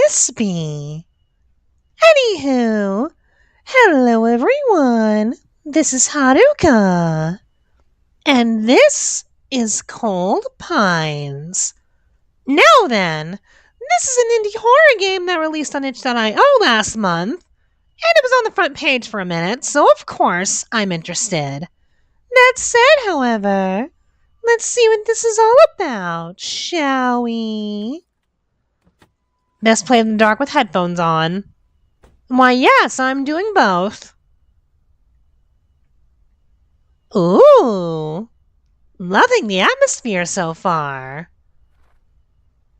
this be? Anywho, hello everyone. This is Haruka. And this is Cold Pines. Now then, this is an indie horror game that released on itch.io last month, and it was on the front page for a minute, so of course I'm interested. That said, however, let's see what this is all about, shall we? Best play in the dark with headphones on. Why, yes, I'm doing both. Ooh, loving the atmosphere so far.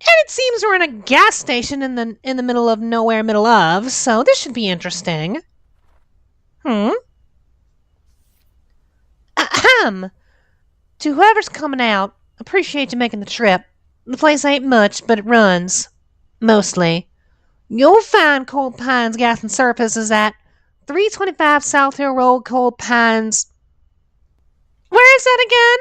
And it seems we're in a gas station in the middle of nowhere, middle of, so this should be interesting. Ahem. To whoever's coming out, appreciate you making the trip. The place ain't much, but it runs. Mostly. You'll find Cold Pines Gas and Surfaces at 325 South Hill Road, Cold Pines. Where is that again?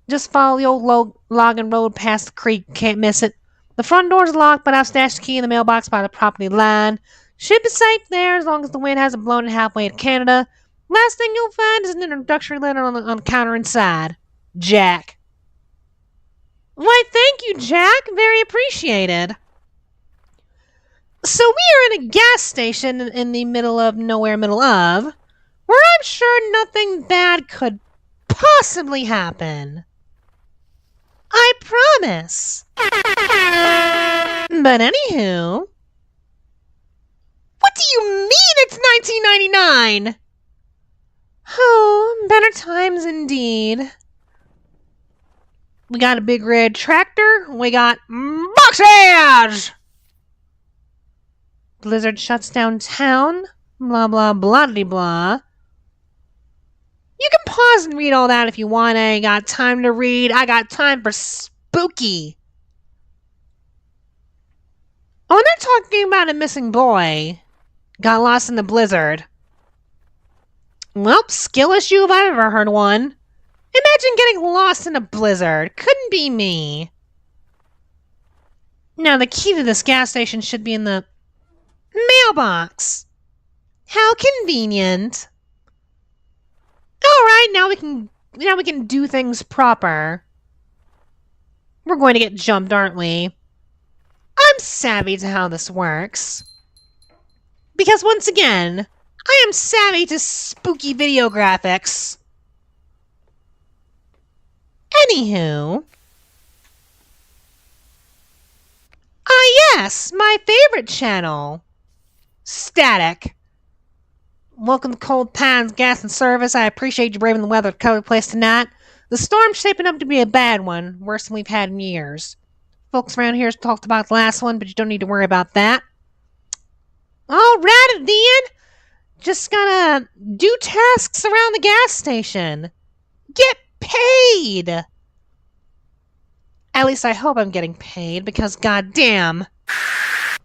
Just follow the old logging road past the creek. Can't miss it. The front door's locked, but I've stashed the key in the mailbox by the property line. Should be safe there as long as the wind hasn't blown it halfway to Canada. Last thing you'll find is an introductory letter on the counter inside. Jack. Why, thank you, Jack. Very appreciated. So we are in a gas station in the middle of nowhere, middle of, where I'm sure nothing bad could possibly happen. I promise. But anywho, what do you mean it's 1999? Oh, better times indeed. We got a big red tractor. We got boxes. Blizzard shuts down town. Blah, blah, blah, blah, blah. You can pause and read all that if you want. I ain't got time to read. I got time for spooky. Oh, and they're talking about a missing boy. Got lost in the blizzard. Well, skill issue if I've ever heard one. Imagine getting lost in a blizzard. Couldn't be me. Now, the key to this gas station should be in the mailbox. How convenient. Alright, now we can do things proper. We're going to get jumped, aren't we? I'm savvy to how this works. Because once again, I am savvy to spooky video graphics. Anywho. Ah yes, my favorite channel. Static. Welcome to Cold Pines Gas and Service. I appreciate you braving the weather to cover the place tonight. The storm's shaping up to be a bad one, worse than we've had in years. Folks around here talked about the last one, but you don't need to worry about that. Alright then. Just gotta do tasks around the gas station. Get paid! At least I hope I'm getting paid, because goddamn.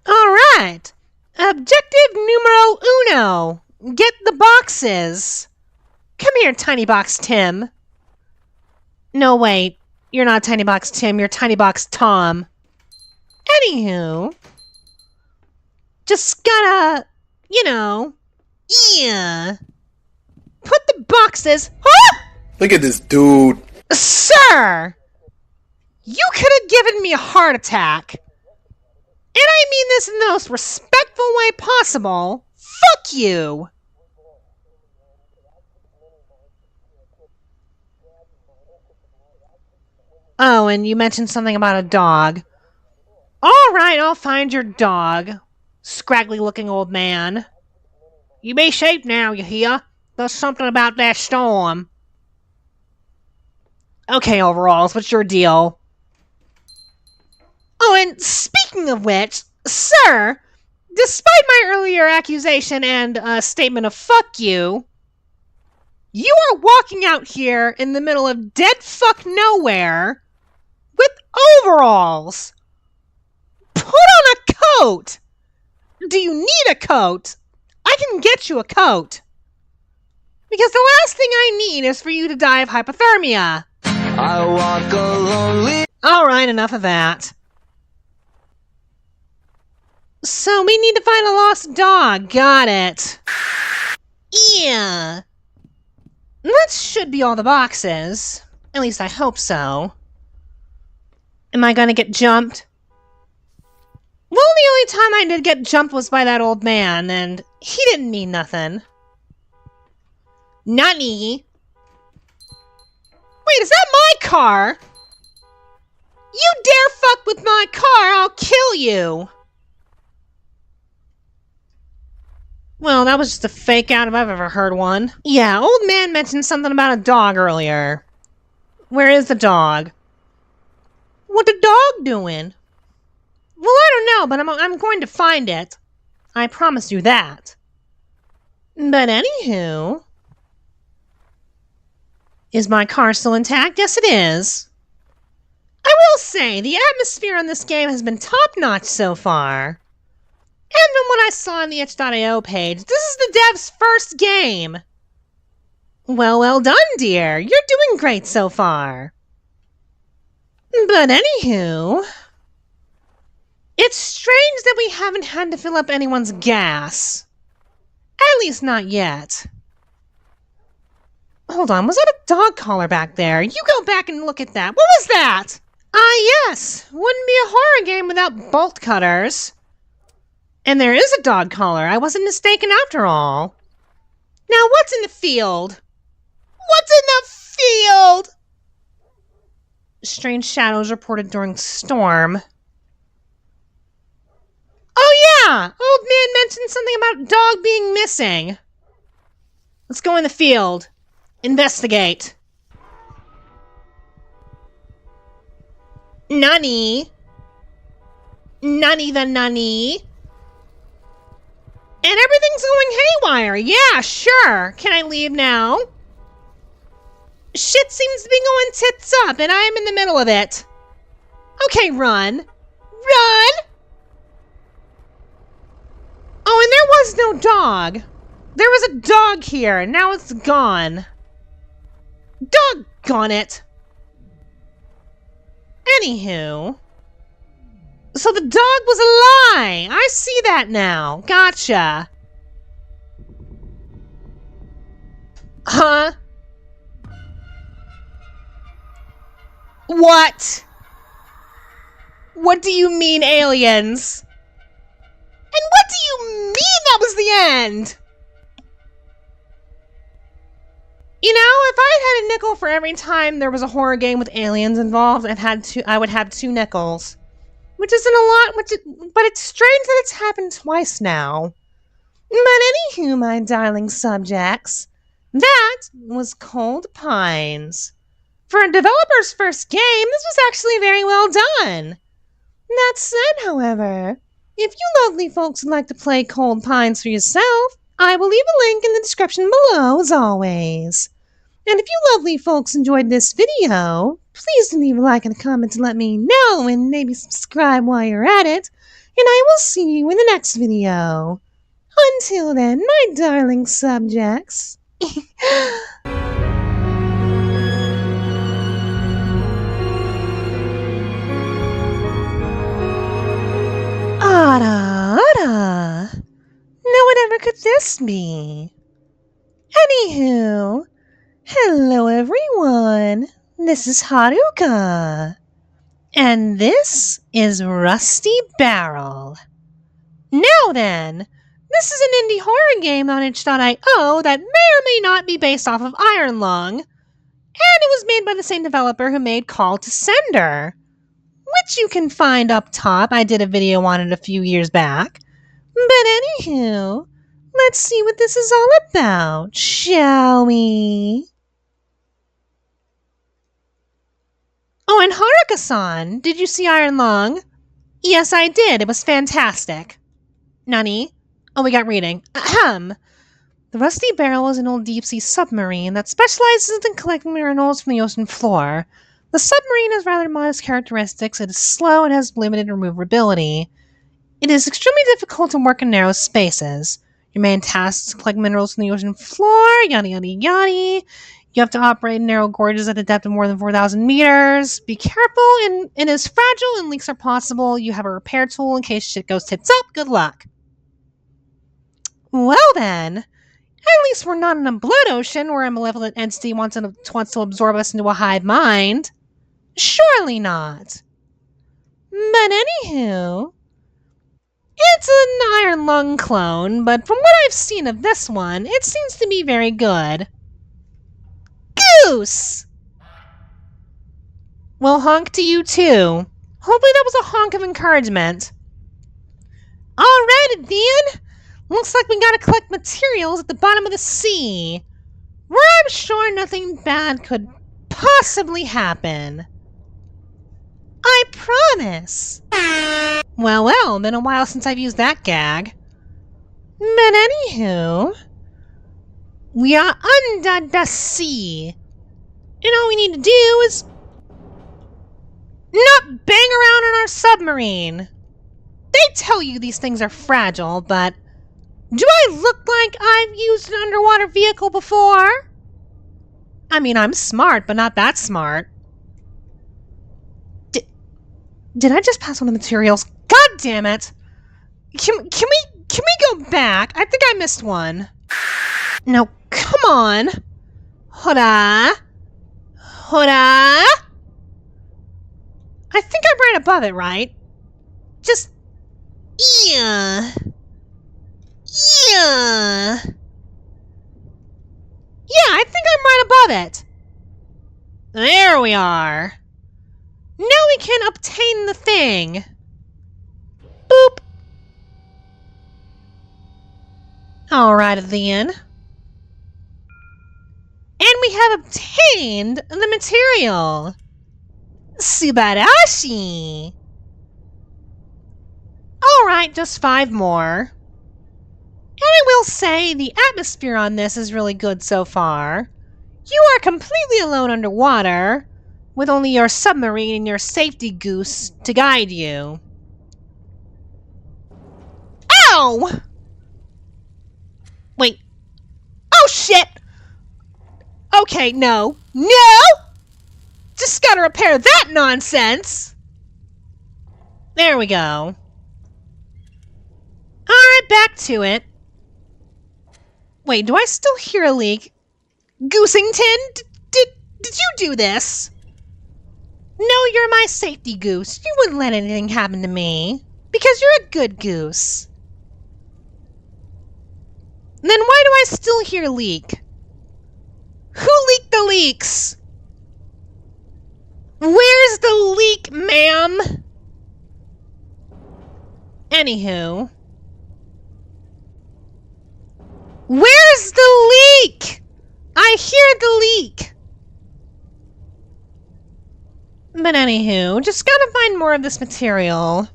Alright. Objective numero uno. Get the boxes. Come here, Tiny Box Tim. No, wait. You're not Tiny Box Tim. You're Tiny Box Tom. Anywho. Just gotta, yeah. Put the boxes... Ah! Look at this dude. Sir! You could have given me a heart attack. And I mean this in the most respectful way possible. Fuck you! Oh, and you mentioned something about a dog. Alright, I'll find your dog. Scraggly looking old man. You be safe now, you hear? There's something about that storm. Okay, overalls, what's your deal? Oh, and speaking of which, sir, despite my earlier accusation and statement of fuck you, you are walking out here in the middle of dead fuck nowhere with overalls. Put on a coat. Do you need a coat? I can get you a coat. Because the last thing I need is for you to die of hypothermia. I walk a lonely... Alright, enough of that. So we need to find a lost dog. Got it. Yeah. That should be all the boxes. At least I hope so. Am I gonna get jumped? Well, the only time I did get jumped was by that old man, and he didn't mean nothing. Nani? Wait, is that my car? You dare fuck with my car, I'll kill you! Well, that was just a fake out if I've ever heard one. Yeah, old man mentioned something about a dog earlier. Where is the dog? What the dog doing? Well, I don't know, but I'm going to find it. I promise you that. But anywho... Is my car still intact? Yes, it is. I will say, the atmosphere on this game has been top-notch so far. And from what I saw on the itch.io page, this is the dev's first game. Well done, dear. You're doing great so far. But anywho... It's strange that we haven't had to fill up anyone's gas. At least not yet. Hold on, was that a dog collar back there? You go back and look at that. What was that? Yes. Wouldn't be a horror game without bolt cutters. And there is a dog collar. I wasn't mistaken after all. Now, what's in the field? What's in the field? Strange shadows reported during storm. Oh yeah! Old man mentioned something about dog being missing. Let's go in the field. Investigate. Nani? Nani the nani? And everything's going haywire. Yeah, sure. Can I leave now? Shit seems to be going tits up, and I'm in the middle of it. Okay, run. Run! Oh, and there was no dog. There was a dog here, and now it's gone. Doggone it. Anywho. So the dog was a lie. I see that now. Gotcha. Huh? What? What do you mean, aliens? And what do you mean that was the end? You know, if I had a nickel for every time there was a horror game with aliens involved, I would have 2 nickels. Which isn't a lot, but it's strange that it's happened twice now. But anywho, my darling subjects, that was Cold Pines. For a developer's first game, this was actually very well done. That said, however, if you lovely folks would like to play Cold Pines for yourself, I will leave a link in the description below as always. And if you lovely folks enjoyed this video, please leave a like and a comment to let me know and maybe subscribe while you're at it. And I will see you in the next video. Until then, my darling subjects. Ada. Now whatever could this be? Anywho, hello everyone. This is Haruka. And this is Rusty Barrel. Now then, this is an indie horror game on itch.io that may or may not be based off of Iron Lung. And it was made by the same developer who made Call to Sender, which you can find up top. I did a video on it a few years back. But anywho, let's see what this is all about, shall we? Oh, and Haruka-san, did you see Iron Lung? Yes, I did. It was fantastic. Nani? Oh, we got reading. Ahem. The Rusty Barrel is an old deep-sea submarine that specializes in collecting minerals from the ocean floor. The submarine has rather modest characteristics. It is slow and has limited maneuverability. It is extremely difficult to work in narrow spaces. Your main task is to collect minerals from the ocean floor, yada yada yada. You have to operate in narrow gorges at a depth of more than 4,000 meters. Be careful, and it is fragile and leaks are possible. You have a repair tool in case shit goes tits up. Good luck. Well then, at least we're not in a blood ocean where a malevolent entity wants to absorb us into a hive mind. Surely not. But anywho, it's an iron lung clone, but from what I've seen of this one, it seems to be very good. Goose! Well, honk to you too. Hopefully that was a honk of encouragement. Alright then, looks like we gotta collect materials at the bottom of the sea, where I'm sure nothing bad could possibly happen. I promise. Well, been a while since I've used that gag. But anywho, we are under the sea. And all we need to do is not bang around in our submarine. They tell you these things are fragile, but do I look like I've used an underwater vehicle before? I mean, I'm smart, but not that smart. Did I just pass on the materials? God damn it! Can we go back? I think I missed one. No, come on. Hoda. I think I'm right above it, right? Just... Yeah, I think I'm right above it. There we are. Now we can obtain the thing. Boop. Alright then. And we have obtained the material. Subarashi. Alright, just 5 more. And I will say the atmosphere on this is really good so far. You are completely alone underwater, with only your submarine and your safety goose to guide you. Ow! Wait. Oh shit! Okay, no. Just gotta repair that nonsense! There we go. Alright, back to it. Wait, do I still hear a leak? Goosington, did you do this? No, you're my safety goose. You wouldn't let anything happen to me. Because you're a good goose. Then why do I still hear leak? Who leaked the leaks? Where's the leak, ma'am? Anywho. Where's the leak? I hear the leak. But anywho, just gotta find more of this material.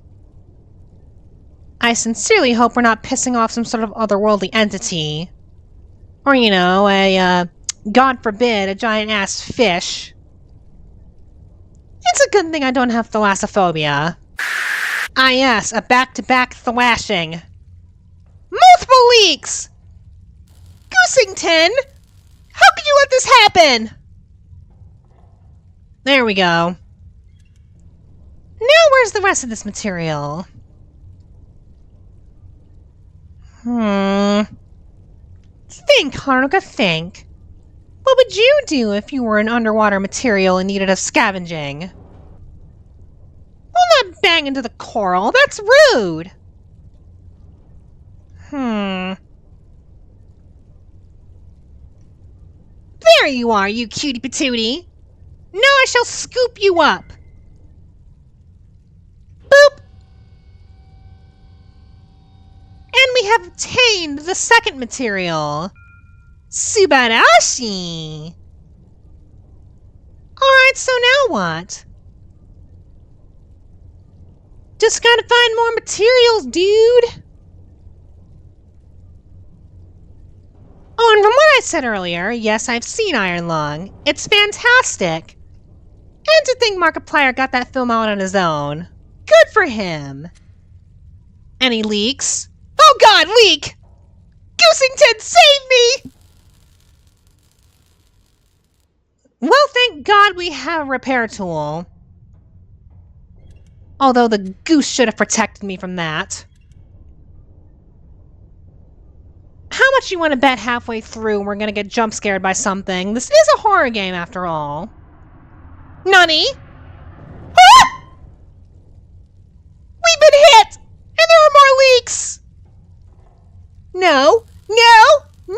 I sincerely hope we're not pissing off some sort of otherworldly entity. Or, you know, God forbid, a giant-ass fish. It's a good thing I don't have thalassophobia. Ah yes, a back-to-back thrashing. Multiple leaks! Goosington! How could you let this happen? There we go. Now where's the rest of this material? Think, Haruka, think. What would you do if you were an underwater material and needed a scavenging? Well, not bang into the coral. That's rude. There you are, you cutie patootie. Now I shall scoop you up. Boop. And we have obtained the second material. Subarashi. Alright, so now what? Just gotta find more materials, dude. Oh, and from what I said earlier, yes, I've seen Iron Lung. It's fantastic. And to think Markiplier got that film out on his own. Good for him. Any leaks? Oh god, leak! Goosington, save me! Well, thank God we have a repair tool. Although the goose should have protected me from that. How much you want to bet halfway through we're gonna get jump scared by something? This is a horror game after all. Nani? Ah! We've been hit! And there are more leaks! No! No! No!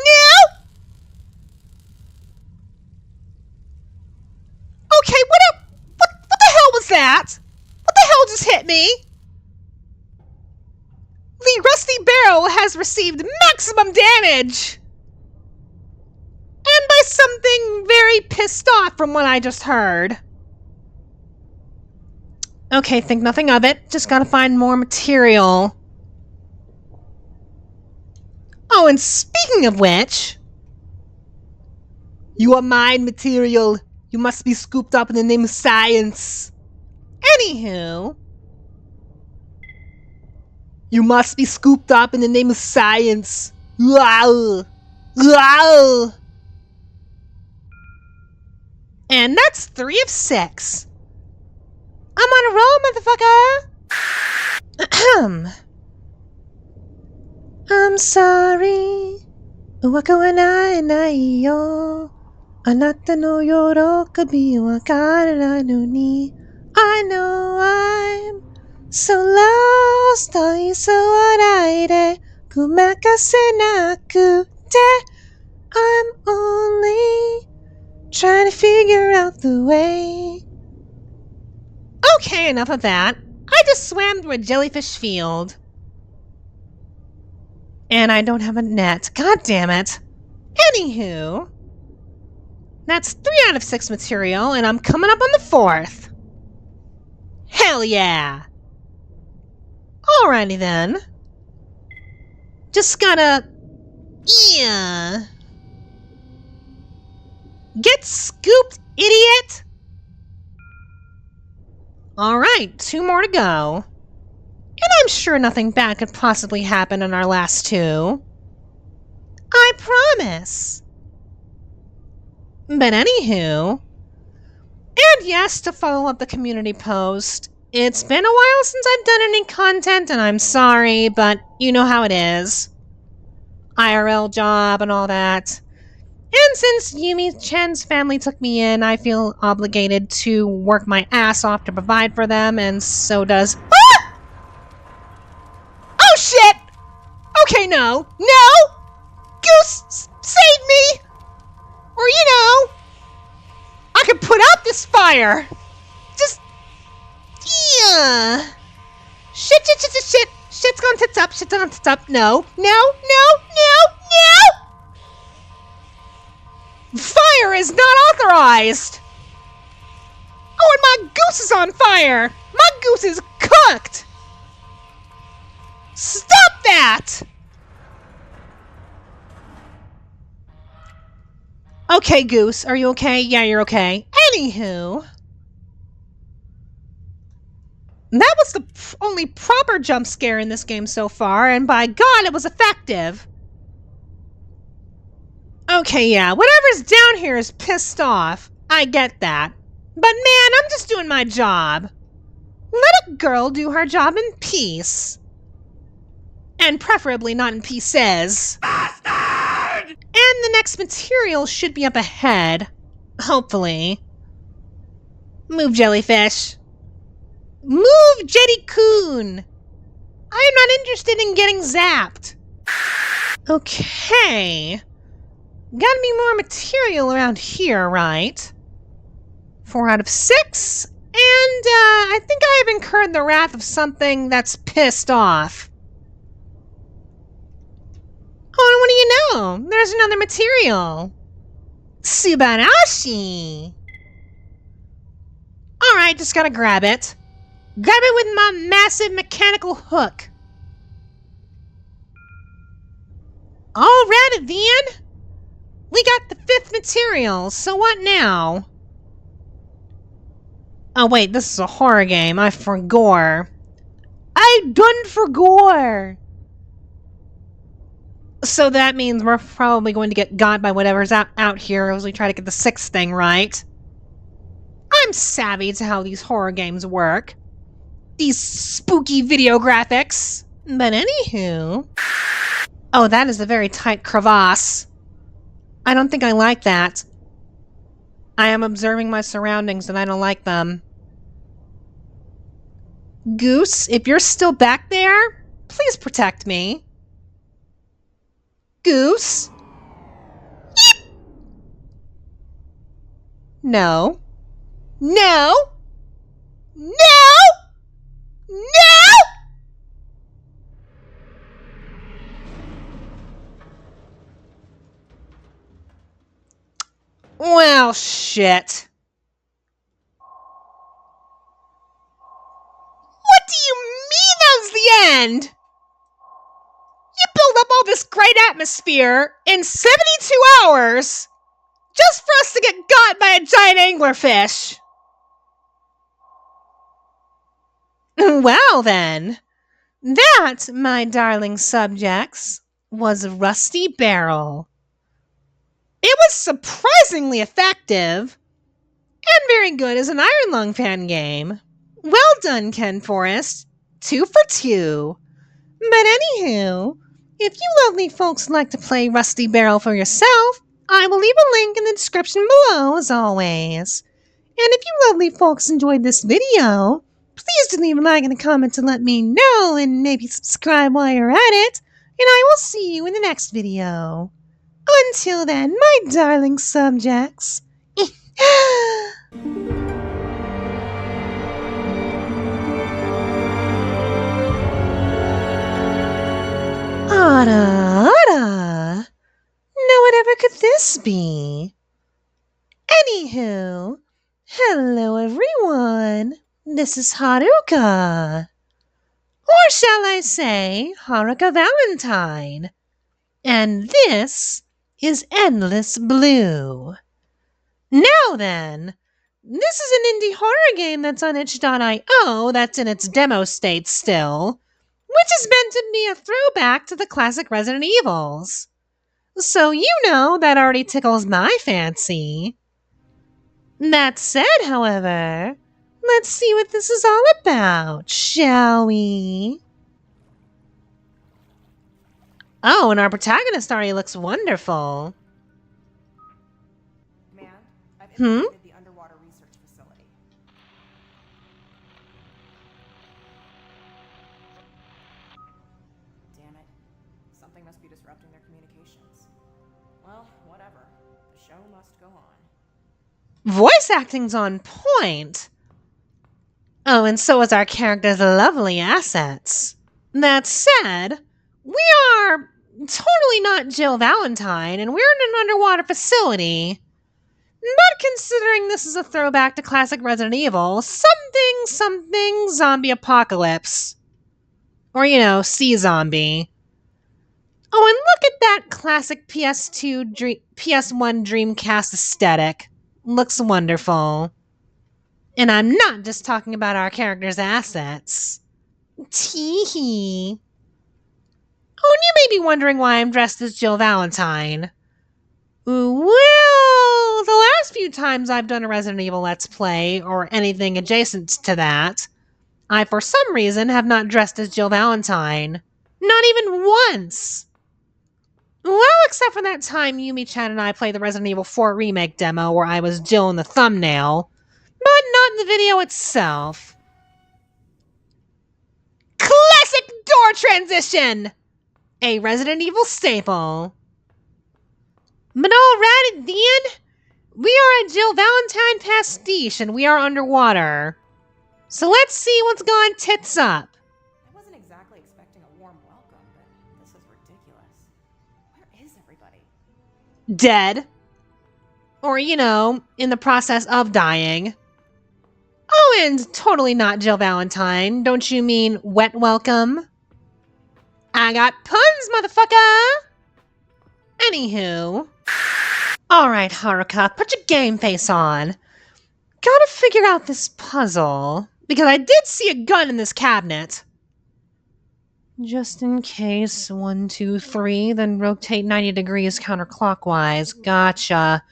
Okay, what the hell was that? What the hell just hit me? The rusty barrel has received maximum damage! And by something very pissed off from what I just heard. Okay, think nothing of it. Just gotta find more material. Oh, and speaking of which... You are mine material. You must be scooped up in the name of science. Anywho... You must be scooped up in the name of science. Wow. Wow. And that's 3 of 6. I'm on a roll, motherfucker. I'm sorry. Waka wa nai nai yo. Anata no yorokabi wa karanai no ni. I know I'm so lost, so waraire, kumakase nakute. I'm only trying to figure out the way. Okay, enough of that. I just swam through a jellyfish field. And I don't have a net. God damn it. Anywho, that's 3 out of 6 material, and I'm coming up on the 4th. Hell yeah. Alrighty then. Just gotta... Yeah. Get scooped, idiot! Alright, 2 more to go. And I'm sure nothing bad could possibly happen in our last 2. I promise. But anywho... And yes, to follow up the community post, it's been a while since I've done any content, and I'm sorry, but you know how it is. IRL job and all that. And since Yumi Chen's family took me in, I feel obligated to work my ass off to provide for them, and so does... Ah! Oh shit! Okay, no. No! Goose, save me! Or, you know, I could put out this fire! Just... Yeah. Shit. Shit's gonna tits up. Shit's gonna tits up. No. Fire is not authorized. Oh, and my goose is on fire. My goose is cooked. Stop that. Okay, Goose. Are you okay? Yeah, you're okay. Anywho... That was the only proper jump scare in this game so far, and by God, it was effective. Okay, yeah, whatever's down here is pissed off. I get that. But man, I'm just doing my job. Let a girl do her job in peace. And preferably not in pieces. Bastard! And the next material should be up ahead. Hopefully. Move, jellyfish. Move, Jetty-kun! I am not interested in getting zapped. Okay. Gotta be more material around here, right? 4 out of 6. And, I think I have incurred the wrath of something that's pissed off. Oh, and what do you know? There's another material. Subarashi! Alright, just gotta grab it. Grab it with my massive mechanical hook. Alrighty then. We got the 5th material, so what now? Oh wait, this is a horror game. I forgore. I done forgore. So that means we're probably going to get got by whatever's out here as we try to get the 6th thing, right? I'm savvy to how these horror games work. These spooky video graphics. But anywho... Oh, that is a very tight crevasse. I don't think I like that. I am observing my surroundings and I don't like them. Goose, if you're still back there, please protect me. Goose? Eep. No. No! No! No! Well, shit. What do you mean that's the end? You build up all this great atmosphere in 72 hours just for us to get got by a giant anglerfish. Well then, that, my darling subjects, was Rusty Barrel. It was surprisingly effective and very good as an Iron Lung fan game. Well done, Ken Forrest. 2 for 2. But anywho, if you lovely folks like to play Rusty Barrel for yourself, I will leave a link in the description below as always. And if you lovely folks enjoyed this video, please do leave a like and a comment to let me know and maybe subscribe while you're at it. And I will see you in the next video. Until then, my darling subjects. Ada. Now whatever could this be? Anywho, hello everyone. This is Haruka. Or shall I say, Haruka Valentine. And this is Endless Blue. Now then, this is an indie horror game that's on itch.io that's in its demo state still, which is meant to be a throwback to the classic Resident Evils. So you know that already tickles my fancy. That said, however, let's see what this is all about, shall we? Oh, and our protagonist already looks wonderful. Man, I've infiltrated the underwater research facility. Damn it. Something must be disrupting their communications. Well, whatever. The show must go on. Voice acting's on point. Oh, and so is our character's lovely assets. That said, we are totally not Jill Valentine, and we're in an underwater facility. But considering this is a throwback to classic Resident Evil, something zombie apocalypse. Or, sea zombie. Oh, and look at that classic PS1 Dreamcast aesthetic. Looks wonderful. And I'm not just talking about our character's assets. Tee-hee. Oh, and you may be wondering why I'm dressed as Jill Valentine. Well, the last few times I've done a Resident Evil Let's Play, or anything adjacent to that, I, for some reason, have not dressed as Jill Valentine. Not even once! Well, except for that time Yumi-chan and I played the Resident Evil 4 Remake demo where I was Jill in the thumbnail, but not in the video itself. Classic door transition! A Resident Evil staple. But alrighty then, we are a Jill Valentine pastiche and we are underwater. So let's see what's gone tits up. I wasn't exactly expecting a warm welcome, but this is ridiculous. Where is everybody? Dead. Or, in the process of dying. Oh, and totally not Jill Valentine. Don't you mean wet welcome? I got puns, motherfucker! Anywho. Alright, Haruka, put your game face on. Gotta figure out this puzzle. Because I did see a gun in this cabinet. Just in case, 1, 2, 3, then rotate 90 degrees counterclockwise. Gotcha.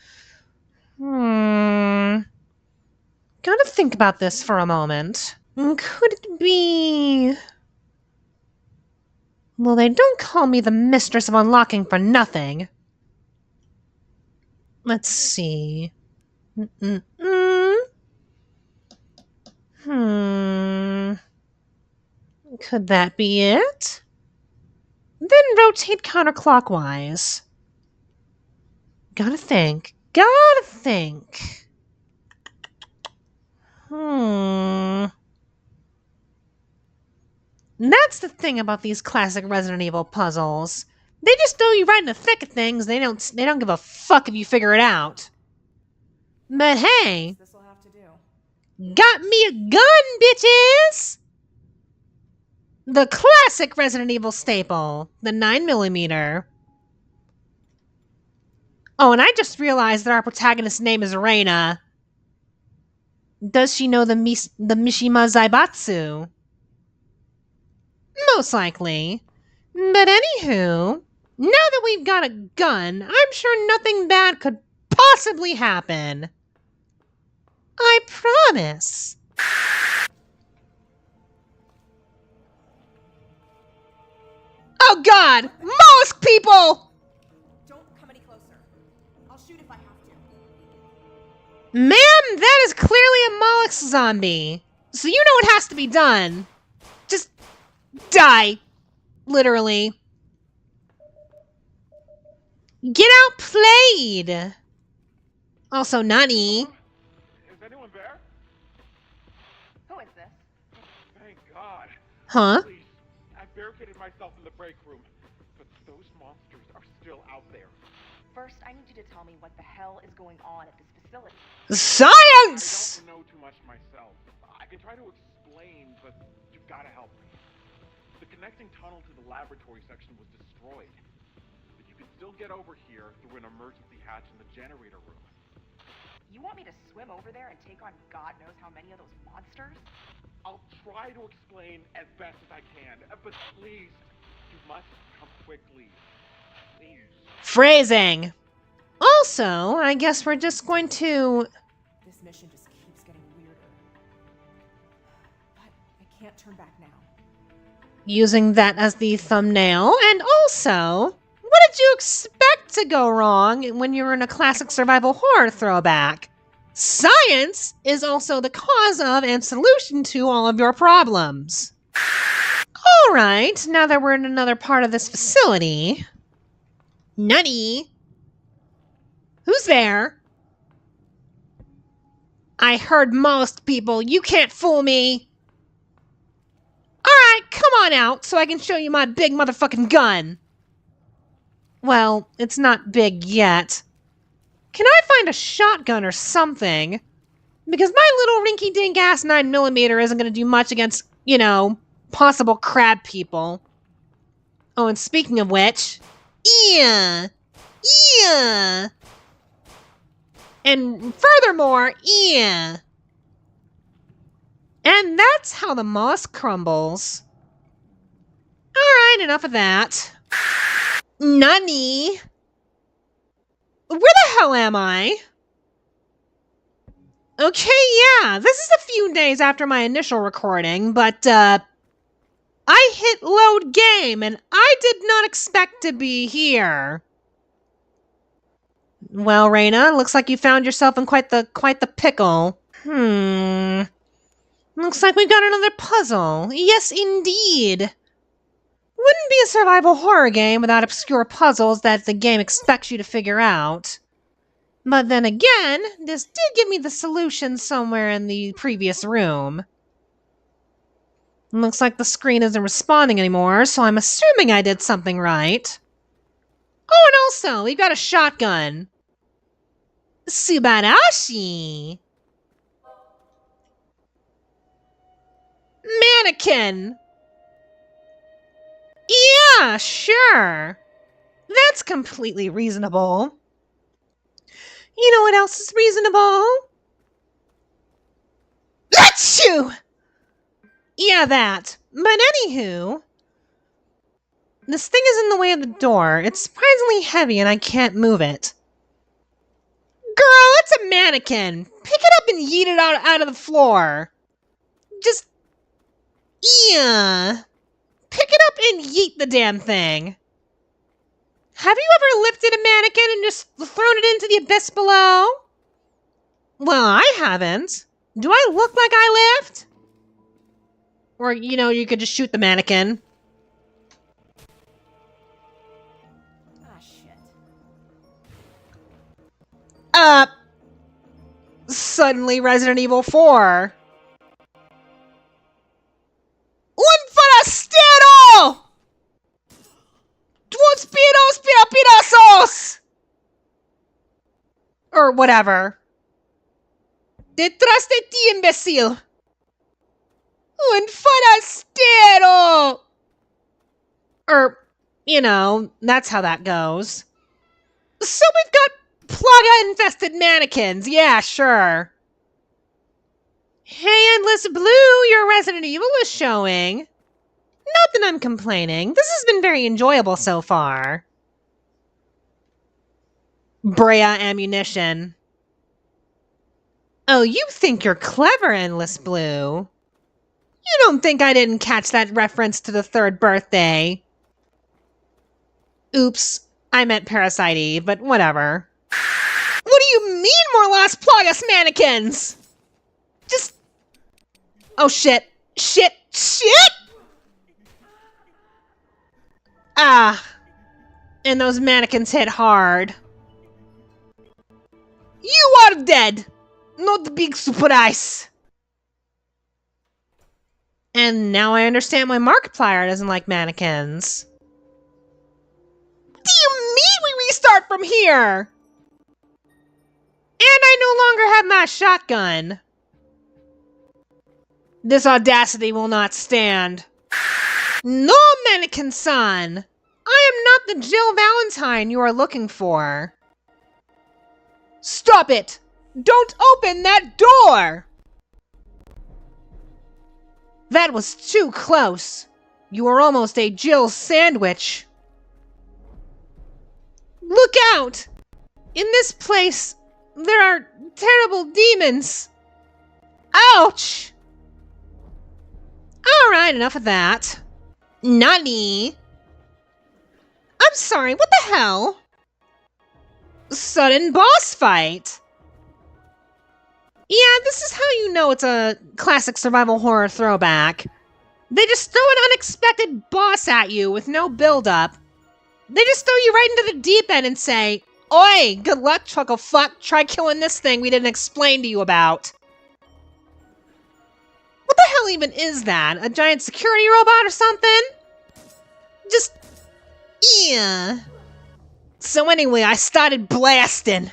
Gotta think about this for a moment. Could it be... Well, they don't call me the mistress of unlocking for nothing. Let's see. Mm-mm-mm. Could that be it? Then rotate counterclockwise. Gotta think. Gotta think. That's the thing about these classic Resident Evil puzzles. They just throw you right in the thick of things. They don't give a fuck if you figure it out. But hey, This'll have to do. got me a gun, bitches! The classic Resident Evil staple, the 9mm. Oh, and I just realized that our protagonist's name is Reina. Does she know the Mishima Zaibatsu? Most likely. But anywho, now that we've got a gun, I'm sure nothing bad could possibly happen. I promise. Oh god! Mollusk people! Don't come any closer. I'll shoot if I have to. Ma'am, that is clearly a mollusk zombie. So you know what has to be done. Just die. Literally. Get outplayed. Also, Nani. Is anyone there? Who is this? Thank God. Huh? Please, I barricaded myself in the break room, but those monsters are still out there. First, I need you to tell me what the hell is going on at this facility. Science! I don't know too much myself. I can try to explain, but you've got to help me. The connecting tunnel to the laboratory section was destroyed, but you can still get over here through an emergency hatch in the generator room. You want me to swim over there and take on God knows how many of those monsters? I'll try to explain as best as I can, but please, you must come quickly. Please. Phrasing. Also, I guess we're just going to... This mission just keeps getting weirder. But I can't turn back now. using that as the thumbnail. And also, what did you expect to go wrong when you were in a classic survival horror throwback? Science is also the cause of and solution to all of your problems. Alright, now that we're in another part of this facility... Nutty! Who's there? I heard most people. You can't fool me. Alright, come on out so I can show you my big motherfucking gun. Well, it's not big yet. Can I find a shotgun or something? Because my little rinky-dink ass 9mm isn't going to do much against, you know, possible crab people. Oh, and speaking of which... Yeah! Yeah! And furthermore, yeah! And that's how the moss crumbles. Alright, enough of that. Nani? Where the hell am I? Okay, yeah, this is a few days after my initial recording, but, I hit load game, and I did not expect to be here. Well, Reina, looks like you found yourself in quite the pickle. Looks like we've got another puzzle. Yes, indeed. Wouldn't be a survival horror game without obscure puzzles that the game expects you to figure out. But then again, this did give me the solution somewhere in the previous room. Looks like the screen isn't responding anymore, so I'm assuming I did something right. Oh, and also, we've got a shotgun. Subarashi! Mannequin! Yeah, sure. That's completely reasonable. You know what else is reasonable? Achoo! Yeah, that. But anywho, this thing is in the way of the door. It's surprisingly heavy and I can't move it. Girl, it's a mannequin. Pick it up and yeet it out of the floor. Just, yeah. Pick it up and yeet the damn thing. Have you ever lifted a mannequin and just thrown it into the abyss below? Well, I haven't. Do I look like I lift? Or, you could just shoot the mannequin. Ah, shit. Suddenly Resident Evil 4. Un forastero! Dos piros pirasos! Or whatever. Detrás de ti, imbécil! Un forastero! Or, that's how that goes. So we've got Plaga-infested mannequins. Yeah, sure. Hey, Endless Blue, your Resident Evil is showing. Not that I'm complaining. This has been very enjoyable so far. Brea ammunition. Oh, you think you're clever, Endless Blue. You don't think I didn't catch that reference to the third birthday. Oops, I meant Parasite, but whatever. What do you mean more Las Plagas mannequins? Just... Oh shit. Shit! Ah. And those mannequins hit hard. You are dead! Not the big surprise! And now I understand why Markiplier doesn't like mannequins. What do you mean we restart from here? And I no longer have my shotgun. This audacity will not stand. No, mannequin-san! I am not the Jill Valentine you are looking for. Stop it! Don't open that door! That was too close. You are almost a Jill sandwich. Look out! In this place, there are terrible demons. Ouch! Alright, enough of that. Nani? I'm sorry, what the hell? Sudden boss fight. Yeah, this is how you know it's a classic survival horror throwback. They just throw an unexpected boss at you with no build-up. They just throw you right into the deep end and say, Oi, good luck, chuckle fuck. Try killing this thing we didn't explain to you about. What the hell even is that? A giant security robot or something? Just... yeah. So anyway, I started blasting.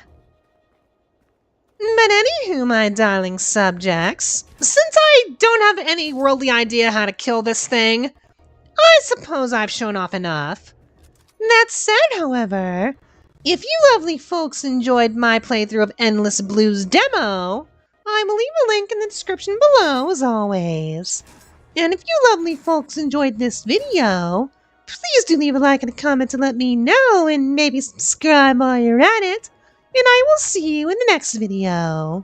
But anywho, my darling subjects, since I don't have any worldly idea how to kill this thing, I suppose I've shown off enough. That said, however, if you lovely folks enjoyed my playthrough of Endless Blue's demo, I will leave a link in the description below as always. And if you lovely folks enjoyed this video, please do leave a like and a comment to let me know, and maybe subscribe while you're at it. And I will see you in the next video.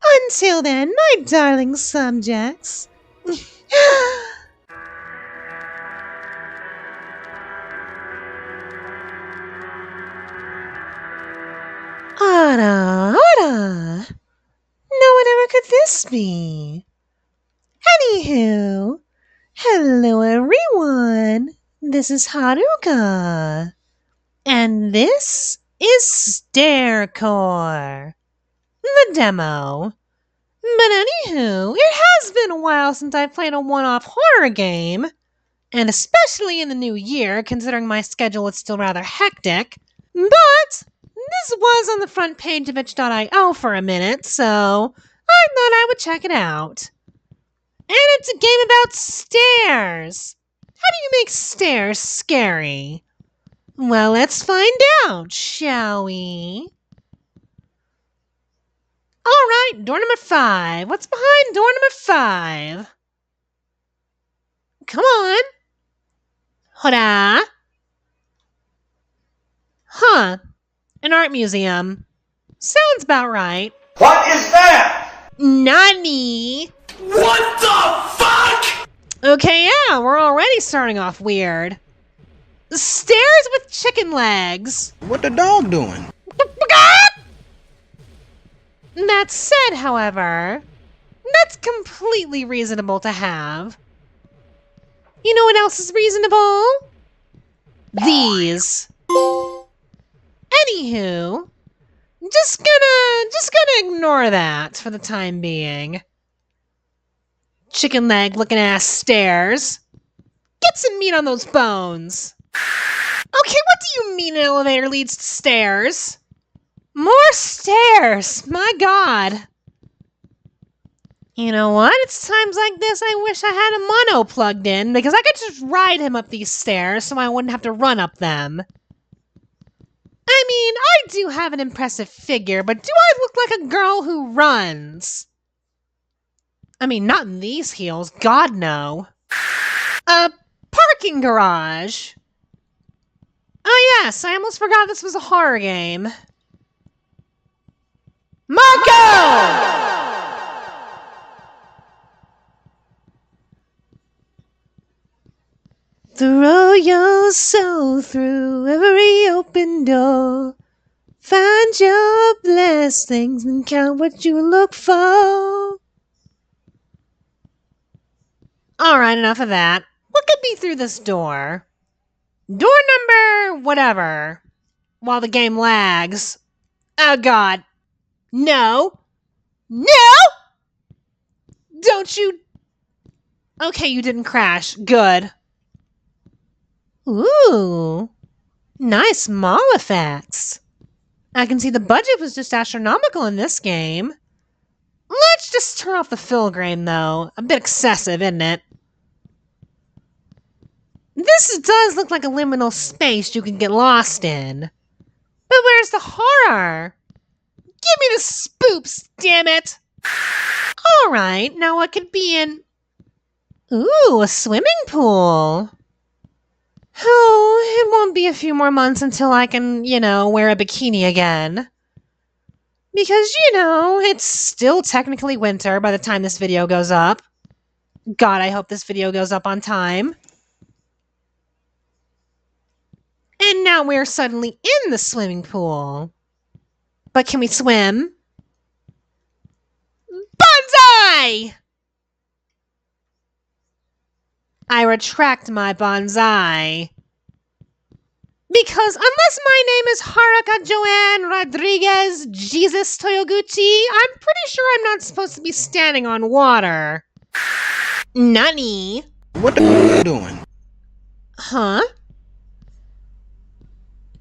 Until then, my darling subjects. Ora, ora. No, whatever could this be? Anywho, hello everyone. This is Haruka. And this is Starecore, the demo. But anywho, it has been a while since I played a one-off horror game, and especially in the new year, considering my schedule is still rather hectic. But this was on the front page of itch.io for a minute, so I thought I would check it out. And it's a game about stairs. How do you make stairs scary? Well, let's find out, shall we? Alright, door number 5. What's behind door number 5? Come on. Hoda. Huh. An art museum. Sounds about right. What is that? Nani? What the fuck? Okay, yeah, we're already starting off weird. Stairs with chicken legs. What the dog doing? That said, however, that's completely reasonable to have. You know what else is reasonable? These. Anywho, just gonna ignore that for the time being. Chicken leg looking ass stairs. Get some meat on those bones. Okay, what do you mean an elevator leads to stairs? More stairs! My god. You know what? It's times like this I wish I had a mono plugged in, because I could just ride him up these stairs so I wouldn't have to run up them. I mean, I do have an impressive figure, but do I look like a girl who runs? I mean, not in these heels. God, no. Parking garage. Oh yes, I almost forgot this was a horror game. Marco! Throw your soul through every open door. Find your blessings and count what you look for. Alright, enough of that. What could be through this door? Door number whatever. While the game lags. Oh god. No. No! Don't you... Okay, you didn't crash. Good. Ooh. Nice mall effects. I can see the budget was just astronomical in this game. Let's just turn off the fill grain, though. A bit excessive, isn't it? This does look like a liminal space you can get lost in. But where's the horror? Give me the spoops, damn it! Alright, now what could be in... Ooh, a swimming pool. Oh, it won't be a few more months until I can, wear a bikini again. Because, it's still technically winter by the time this video goes up. God, I hope this video goes up on time. And now we're suddenly in the swimming pool. But can we swim? Bonsai! I retract my bonsai. Because unless my name is Haruka Joanne Rodriguez Jesus Toyoguchi, I'm pretty sure I'm not supposed to be standing on water. Nani? What the fuck you doing? Huh?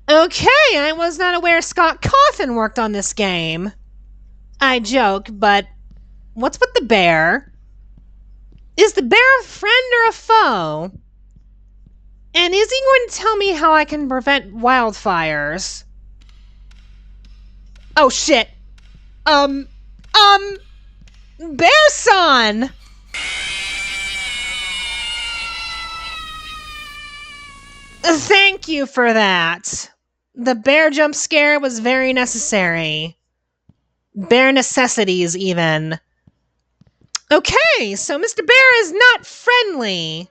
Okay, I was not aware Scott Cawthon worked on this game. I joke, but what's with the bear? Is the bear a friend or a foe? And is he going to tell me how I can prevent wildfires? Oh shit. Bear-san! Thank you for that. The bear jump scare was very necessary. Bare necessities, even. Okay, so Mr. Bear is not friendly.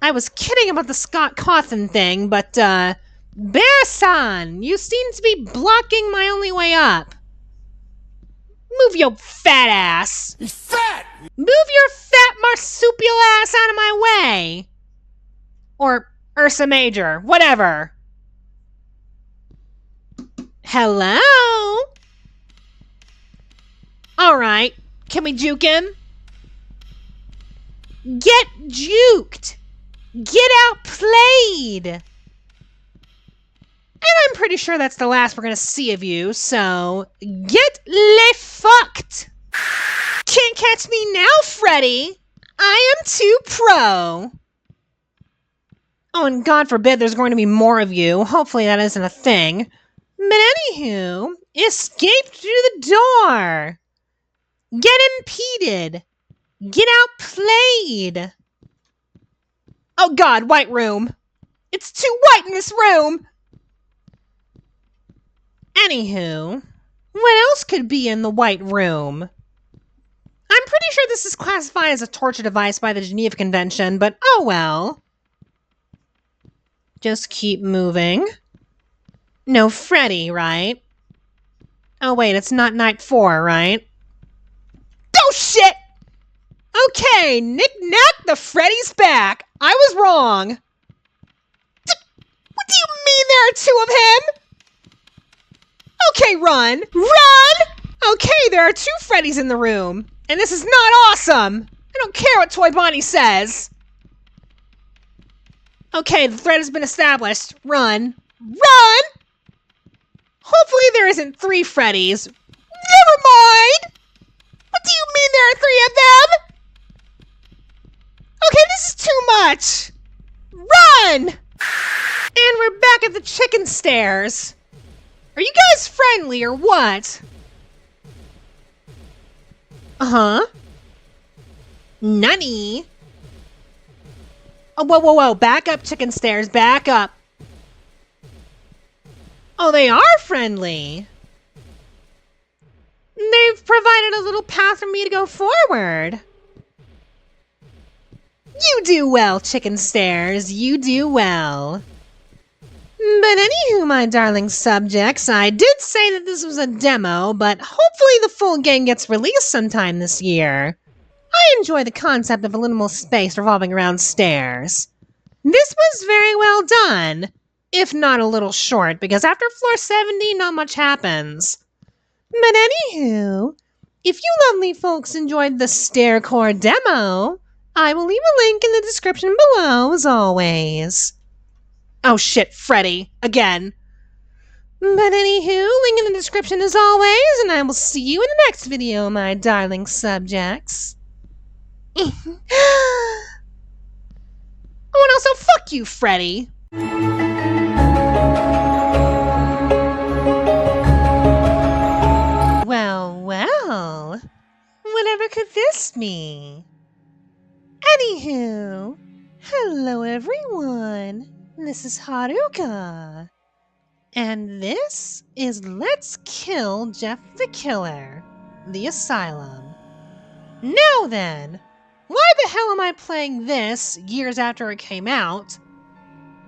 I was kidding about the Scott Cawthon thing, but, Bear-san, you seem to be blocking my only way up. Move your fat ass. He's fat! Move your fat marsupial ass out of my way. Or Ursa Major, whatever. Hello? Alright, can we juke him? Get juked! Get outplayed! And I'm pretty sure that's the last we're gonna see of you, so get le fucked! Can't catch me now, Freddy! I am too pro! Oh, and God forbid there's going to be more of you. Hopefully that isn't a thing. But anywho, escape through the door! Get impeded! Get outplayed! Oh God, white room! It's too white in this room! Anywho, what else could be in the white room? I'm pretty sure this is classified as a torture device by the Geneva Convention, but oh well. Just keep moving. No Freddy, right? Oh wait, it's not night 4, right? Oh shit! Okay, knick-knack, the Freddy's back. I was wrong. What do you mean there are 2 of him? Okay, run. Run! Okay, there are 2 Freddys in the room. And this is not awesome. I don't care what Toy Bonnie says. Okay, the threat has been established. Run. Run! Hopefully there isn't 3 Freddys. Never mind! What do you mean there are 3 of them? Okay, this is too much. Run! And we're back at the chicken stairs. Are you guys friendly or what? Uh-huh. Nunny. Oh, whoa, whoa, whoa. Back up, chicken stairs. Back up. Oh, they are friendly. They've provided a little path for me to go forward. You do well, chicken stairs. You do well. But anywho, my darling subjects, I did say that this was a demo, but hopefully the full game gets released sometime this year. I enjoy the concept of a liminal space revolving around stairs. This was very well done, if not a little short, because after floor 70, not much happens. But anywho, if you lovely folks enjoyed the StairCore demo, I will leave a link in the description below, as always. Oh shit, Freddy, again. But anywho, link in the description as always, and I will see you in the next video, my darling subjects. Oh, and also, fuck you, Freddy. Well, well. Whatever could this be? Anywho, hello everyone. This is Haruka. And this is Let's Kill Jeff the Killer, the Asylum. Now then, why the hell am I playing this years after it came out?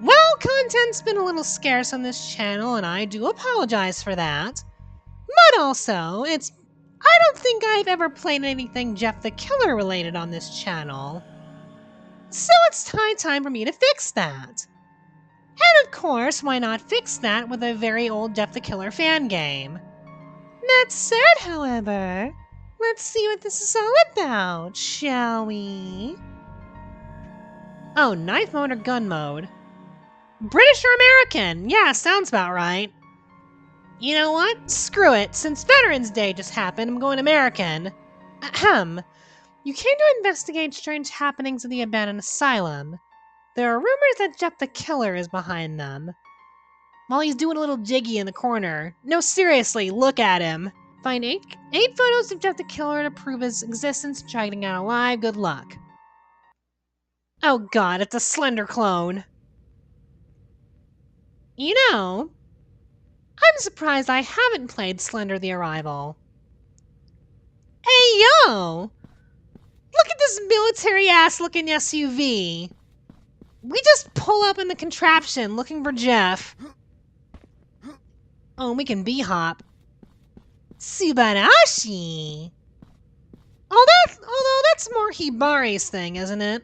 Well, content's been a little scarce on this channel, and I do apologize for that. But also, I don't think I've ever played anything Jeff the Killer related on this channel. So it's high time for me to fix that. And of course, why not fix that with a very old Jeff the Killer fan game? That said, however, let's see what this is all about, shall we? Oh, knife mode or gun mode? British or American? Yeah, sounds about right. You know what? Screw it. Since Veterans Day just happened, I'm going American. Ahem. You came to investigate strange happenings at the abandoned asylum. There are rumors that Jeff the Killer is behind them. While he's doing a little jiggy in the corner. No, seriously, look at him. Find eight photos of Jeff the Killer to prove his existence and try getting out alive. Good luck. Oh god, it's a Slender clone. You know, I'm surprised I haven't played Slender the Arrival. Hey, yo! Look at this military-ass looking SUV. We just pull up in the contraption looking for Jeff. Oh, we can b-hop. Subarashi! Although that's more Hibari's thing, isn't it?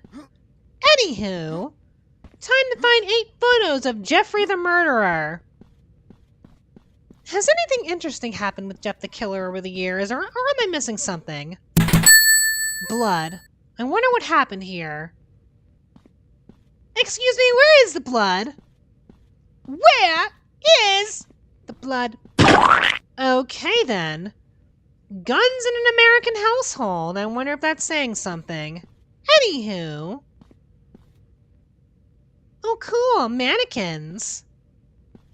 Anywho, time to find 8 photos of Jeffrey the Murderer. Has anything interesting happened with Jeff the Killer over the years, or am I missing something? Blood. I wonder what happened here. Excuse me, where is the blood? Where is the blood? Okay then. Guns in an American household. I wonder if that's saying something. Anywho. Oh cool, mannequins.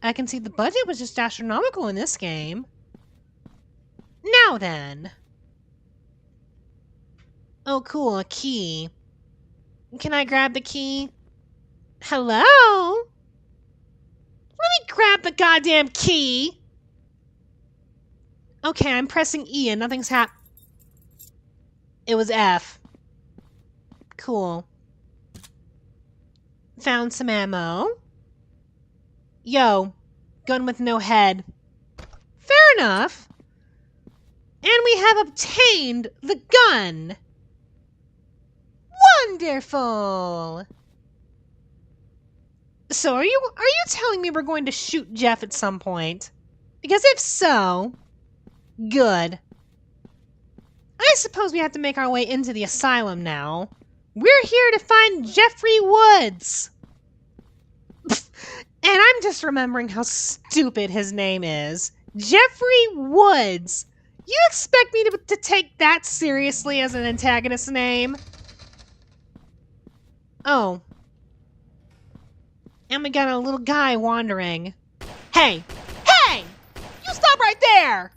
I can see the budget was just astronomical in this game. Now then. Oh cool, a key. Can I grab the key? Hello? Let me grab the goddamn key! Okay, I'm pressing E and nothing's It was F. Cool. Found some ammo. Yo, gun with no head. Fair enough. And we have obtained the gun. Wonderful. So are you telling me we're going to shoot Jeff at some point? Because if so, good. I suppose we have to make our way into the asylum now. We're here to find Jeffrey Woods. And I'm just remembering how stupid his name is. Jeffrey Woods. You expect me to take that seriously as an antagonist name? Oh. And we got a little guy wandering. Hey! Hey! You stop right there!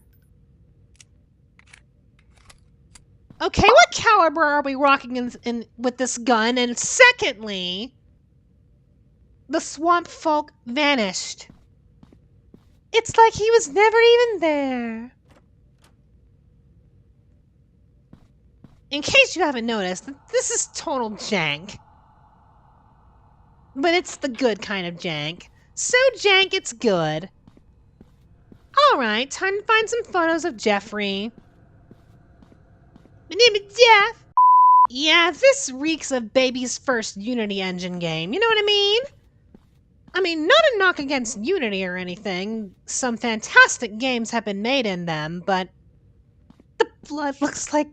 Okay, what caliber are we rocking in with this gun? And secondly, the swamp folk vanished. It's like he was never even there. In case you haven't noticed, this is total jank. But it's the good kind of jank. So jank, it's good. Alright, time to find some photos of Jeffrey. My name is Jeff. Yeah, this reeks of baby's first Unity engine game. You know what I mean? I mean, not a knock against Unity or anything. Some fantastic games have been made in them, but the blood looks like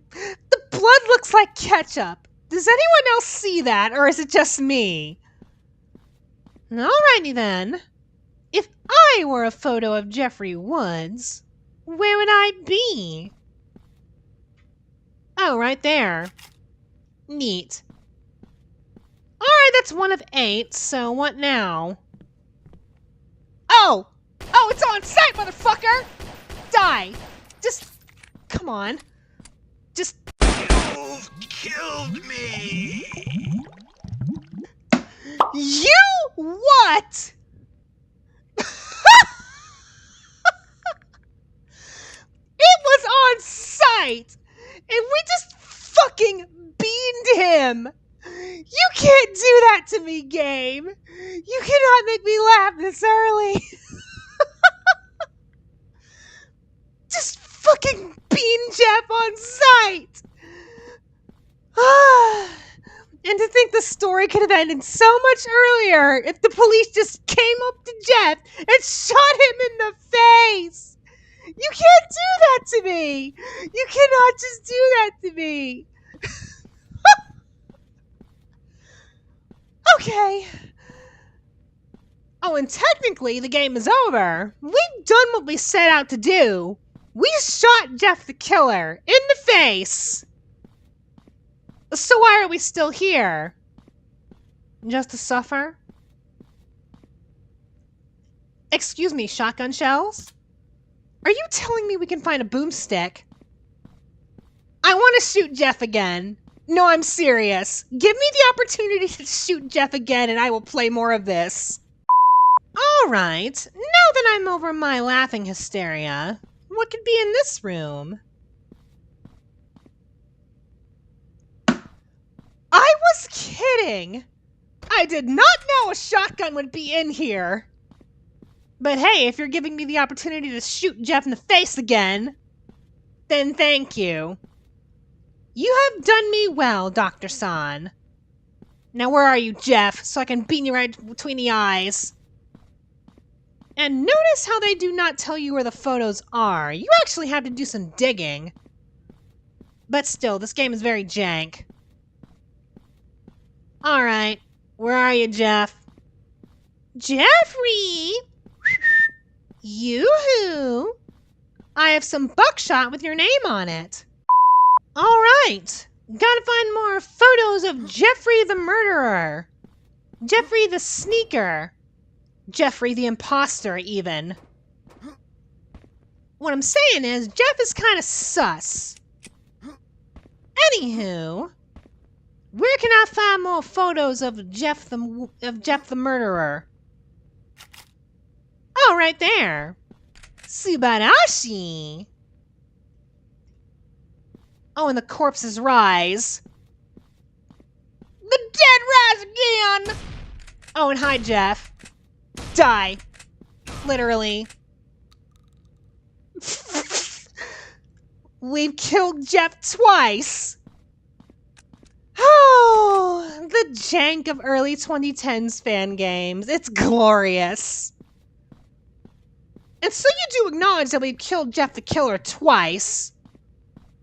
ketchup. Does anyone else see that, or is it just me? Alrighty then. If I were a photo of Jeffrey Woods, where would I be? Oh, right there. Neat. Alright, that's 1 of 8, so what now? Oh! Oh, it's on site, motherfucker! Die! Just... come on. Just... You've killed me! You what? It was on site! And we just fucking beamed him! You can't do that to me, game! You cannot make me laugh this early! Just fucking beam Jeff on site! And to think the story could have ended so much earlier if the police just came up to Jeff and shot him in the face! You can't do that to me! You cannot just do that to me! Okay. Oh, and technically the game is over. We've done what we set out to do. We shot Jeff the Killer in the face. So why are we still here? Just to suffer? Excuse me, shotgun shells? Are you telling me we can find a boomstick? I want to shoot Jeff again. No, I'm serious. Give me the opportunity to shoot Jeff again and I will play more of this. Alright, now that I'm over my laughing hysteria, what could be in this room? I was kidding! I did not know a shotgun would be in here! But hey, if you're giving me the opportunity to shoot Jeff in the face again, then thank you. You have done me well, Dr. San. Now where are you, Jeff, so I can beat you right between the eyes? And notice how they do not tell you where the photos are. You actually have to do some digging. But still, this game is very jank. Alright, where are you, Jeff? Jeffrey! Yoo-hoo! I have some buckshot with your name on it. Alright, gotta find more photos of Jeffrey the murderer. Jeffrey the sneaker. Jeffrey the imposter, even. What I'm saying is, Jeff is kind of sus. Anywho, where can I find more photos of Jeff the murderer? Oh, right there. Subarashi. Oh, and the corpses rise. The dead rise again! Oh, and hi, Jeff. Die. Literally. We've killed Jeff twice. Oh, the jank of early 2010s fan games. It's glorious. And so you do acknowledge that we've killed Jeff the Killer twice.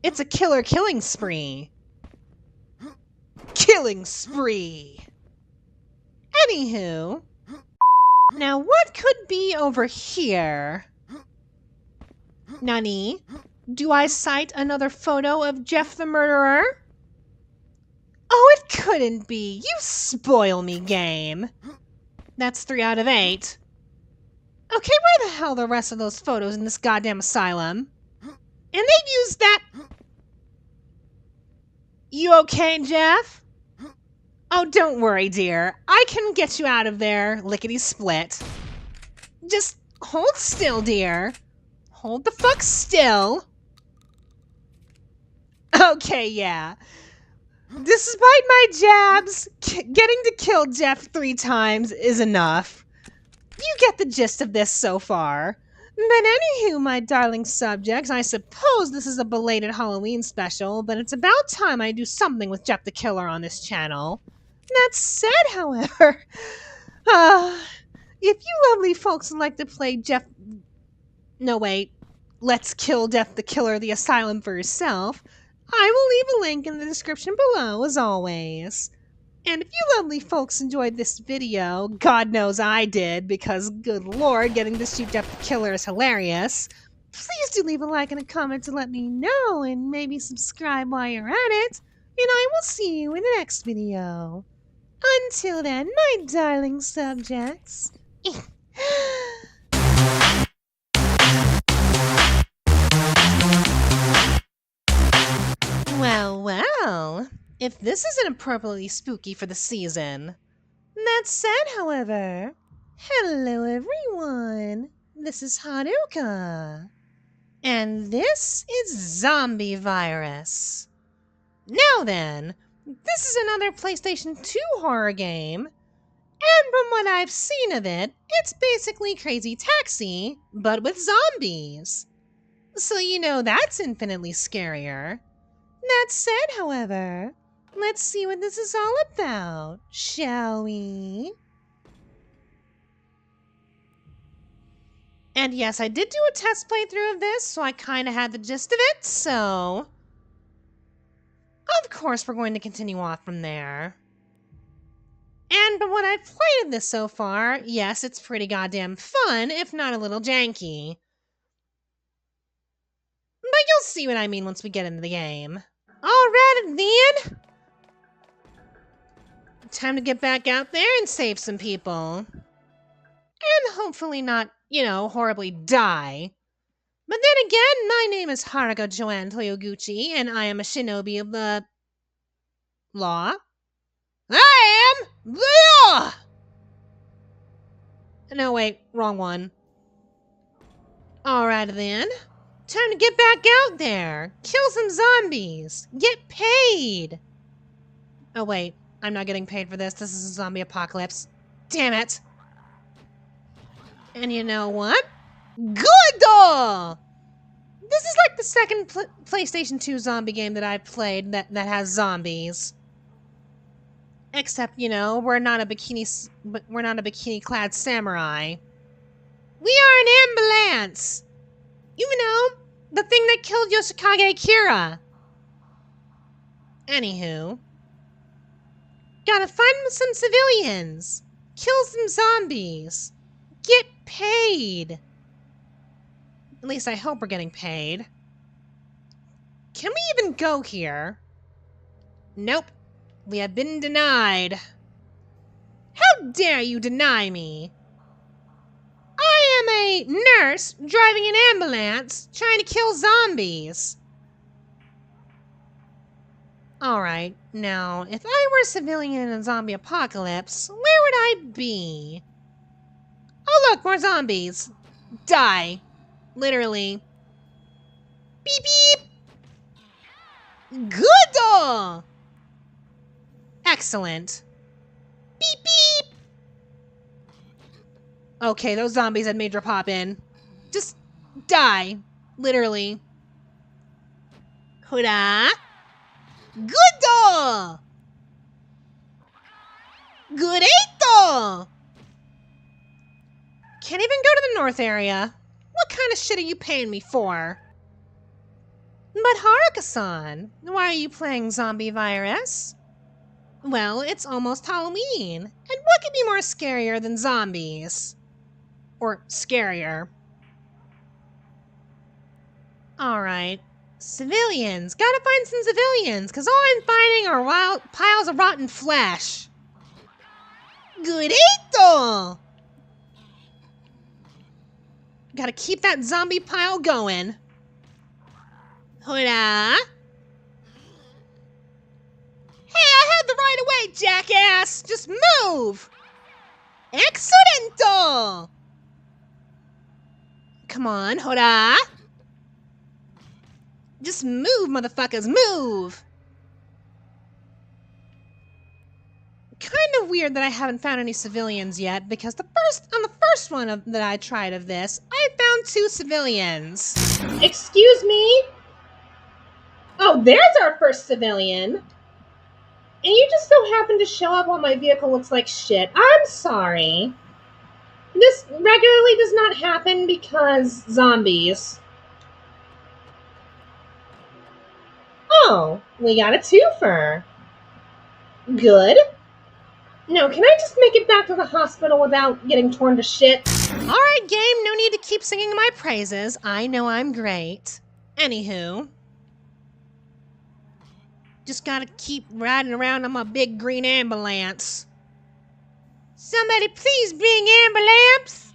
It's a killer killing spree. Killing spree. Anywho. Now what could be over here? Nani? Do I cite another photo of Jeff the murderer? Oh, it couldn't be. You spoil me, game. That's 3 out of 8. Okay, where the hell are the rest of those photos in this goddamn asylum? And they used that... You okay, Jeff? Oh, don't worry, dear. I can get you out of there, lickety-split. Just hold still, dear. Hold the fuck still. Okay, yeah. Despite my jabs, getting to kill Jeff 3 times is enough. You get the gist of this so far. But anywho, my darling subjects, I suppose this is a belated Halloween special, but it's about time I do something with Jeff the Killer on this channel. That said, however, if you lovely folks would like to play Jeff... No, wait. Let's kill Jeff the Killer the Asylum for yourself, I will leave a link in the description below, as always. And if you lovely folks enjoyed this video, God knows I did, because good lord, getting to shoot Jeff the Killer is hilarious, please do leave a like and a comment to let me know, and maybe subscribe while you're at it, and I will see you in the next video. Until then, my darling subjects. Well, if this isn't appropriately spooky for the season. That said, however, hello everyone, this is Haruka, and this is Zombie Virus. Now then, this is another PlayStation 2 horror game, and from what I've seen of it, it's basically Crazy Taxi, but with zombies. So you know that's infinitely scarier. That said, however, let's see what this is all about, shall we? And yes, I did do a test playthrough of this, so I kind of had the gist of it, so... Of course, we're going to continue off from there. And from what I've played of this so far, yes, it's pretty goddamn fun, if not a little janky. But you'll see what I mean once we get into the game. Alright then! Time to get back out there and save some people. And hopefully not, horribly die. But then again, my name is Haruka Joanne Toyoguchi, and I am a shinobi of the... law? I am the law! No, wait, wrong one. Alright then. Time to get back out there. Kill some zombies. Get paid. Oh wait, I'm not getting paid for this. This is a zombie apocalypse. Damn it. And you know what? Good! This is like the second PlayStation 2 zombie game that I've played that has zombies. Except, we're not a bikini-clad samurai. We are an ambulance. The thing that killed Yoshikage Kira. Anywho. Gotta find some civilians. Kill some zombies. Get paid. At least I hope we're getting paid. Can we even go here? Nope. We have been denied. How dare you deny me? I am a nurse driving an ambulance trying to kill zombies. Alright, now, if I were a civilian in a zombie apocalypse, where would I be? Oh look, more zombies. Die. Literally. Beep beep. Good! Excellent. Beep beep! Okay, those zombies had major pop in. Just die. Literally. Huda! Good! Great! Can't even go to the north area. What kind of shit are you paying me for? But Haruka-san, why are you playing Zombie Virus? Well, it's almost Halloween, and what could be more scarier than zombies? Or scarier. Alright. Civilians. Gotta find some civilians, because all I'm finding are wild piles of rotten flesh. Great! Gotta keep that zombie pile going. Hola! Hey, I had the right of way, jackass! Just move! Excellent! Come on, hola! Just move, motherfuckers, move! Kind of weird that I haven't found any civilians yet, because on the first one that I tried of this, I found 2 civilians. Excuse me? Oh, there's our first civilian. And you just so happen to show up while my vehicle looks like shit. I'm sorry. This regularly does not happen because zombies. Oh, we got a twofer. Good. No, can I just make it back to the hospital without getting torn to shit? Alright, game, no need to keep singing my praises. I know I'm great. Anywho. Just gotta keep riding around on my big green ambulance. Somebody please bring ambulance!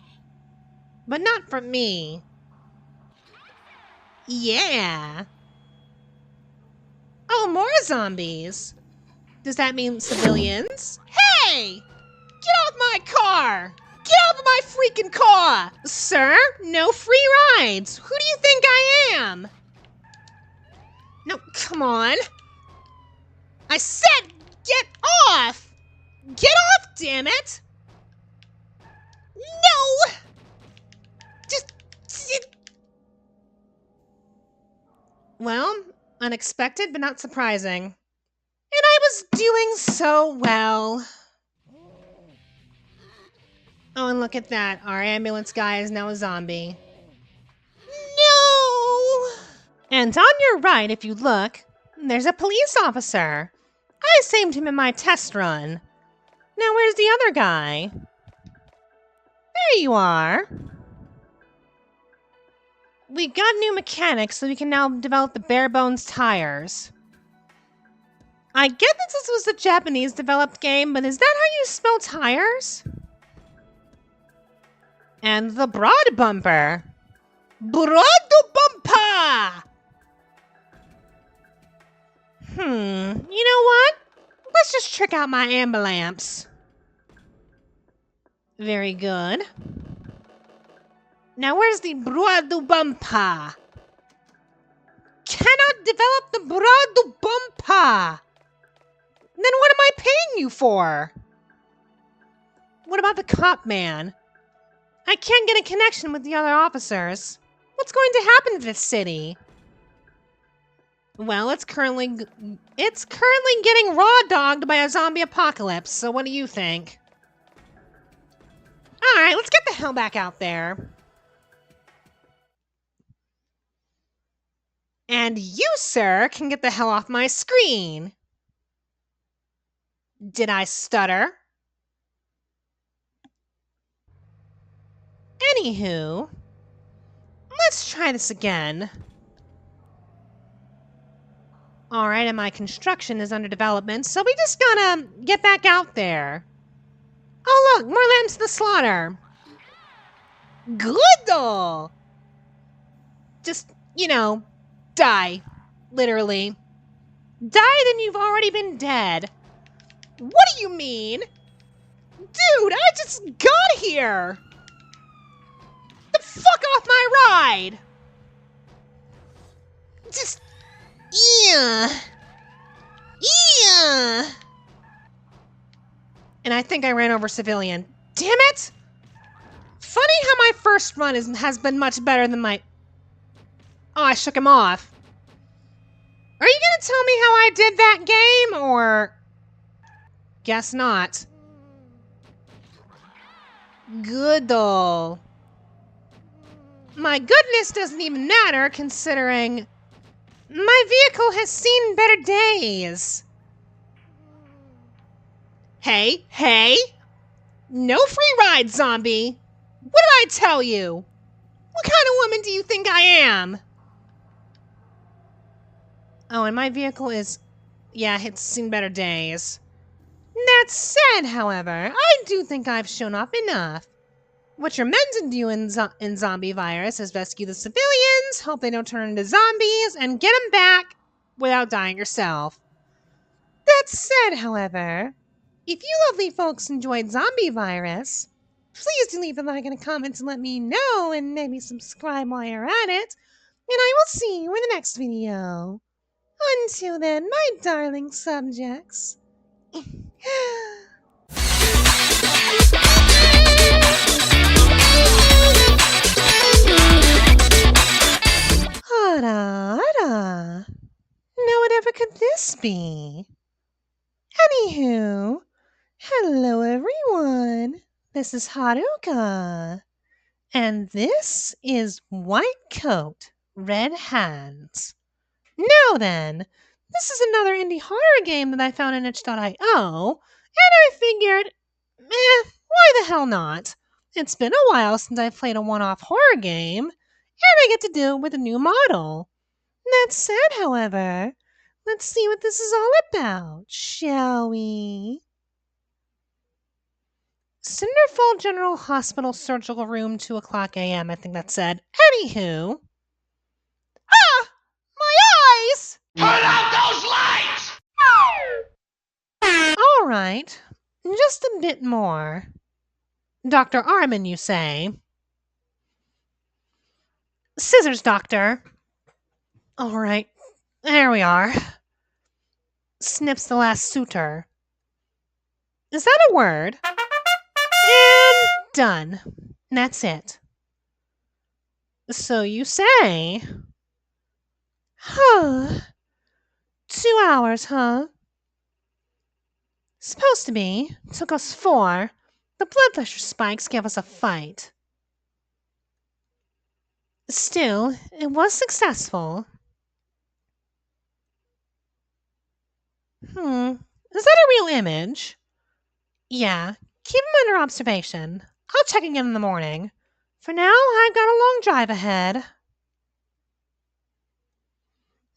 But not for me. Yeah. Oh, more zombies. Does that mean civilians? Hey! Get off my car! Get off of my freaking car! Sir, no free rides. Who do you think I am? No, come on. I said get off! Get off, damn it! No! Just... Well, unexpected but not surprising. And I was doing so well. Oh, and look at that. Our ambulance guy is now a zombie. No! And on your right, if you look, there's a police officer. I saved him in my test run. Now where's the other guy? There you are. We've got new mechanics, so we can now develop the bare bones tires. I get that this was a Japanese developed game, but is that how you spell tires? And the broad bumper. Broad bumper! You know what? Let's just trick out my ambulance. Very good. Now where's the broad bumper? Cannot develop the broad bumper! Then what am I paying you for? What about the cop man? I can't get a connection with the other officers. What's going to happen to this city? Well, it's currently getting raw dogged by a zombie apocalypse, so what do you think? Alright, let's get the hell back out there. And you, sir, can get the hell off my screen. Did I stutter? Anywho, let's try this again. Alright, and my construction is under development, so we just gotta get back out there. Oh look, more lambs to the slaughter. Good! Just, die. Literally. Die then you've already been dead. What do you mean? Dude, I just got here! The fuck off my ride! Just Yeah. Yeah. And I think I ran over a civilian. Damn it! Funny how my first run has been much better than my... Oh, I shook him off. Are you gonna tell me how I did that game, or... Guess not. Good though. My goodness doesn't even matter considering my vehicle has seen better days. Hey, hey! No free ride, zombie! What did I tell you? What kind of woman do you think I am? Oh, and my vehicle is... Yeah, it's seen better days. That said, however, I do think I've shown off enough. What you're meant to do in Zombie Virus is rescue the civilians, hope they don't turn into zombies, and get them back without dying yourself. That said, however, if you lovely folks enjoyed Zombie Virus, please do leave a like and a comment to let me know, and maybe subscribe while you're at it, and I will see you in the next video. Until then, my darling subjects. Hada, hada. Now whatever could this be? Anywho, hello everyone. This is Haruka. And this is White Coat, Red Hands. Now then, this is another indie horror game that I found in itch.io, and I figured, why the hell not? It's been a while since I've played a one-off horror game, and I get to do it with a new model. That said, however, let's see what this is all about, shall we? Cinderfall General Hospital Surgical Room, 2 o'clock a.m., I think that said. Anywho. Ah! My eyes! Turn out those lights! All right. Just a bit more. Dr. Armin, you say? Scissors, doctor. All right. There we are. Snips the last suture. Is that a word? And done. That's it. So you say. Huh. 2 hours, huh? Supposed to be. Took us 4. The blood pressure spikes gave us a fight. Still, it was successful. Is that a real image? Yeah. Keep him under observation. I'll check again in the morning. For now, I've got a long drive ahead.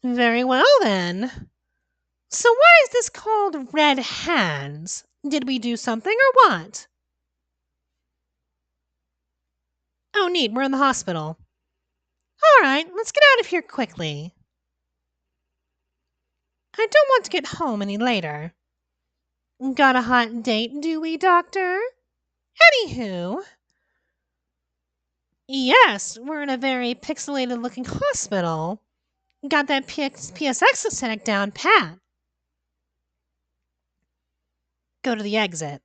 Very well, then. So why is this called Red Hands? Did we do something or what? Oh, neat. We're in the hospital. All right, let's get out of here quickly. I don't want to get home any later. Got a hot date, do we, Doctor? Anywho. Yes, we're in a very pixelated-looking hospital. Got that PSX aesthetic down pat. Go to the exit.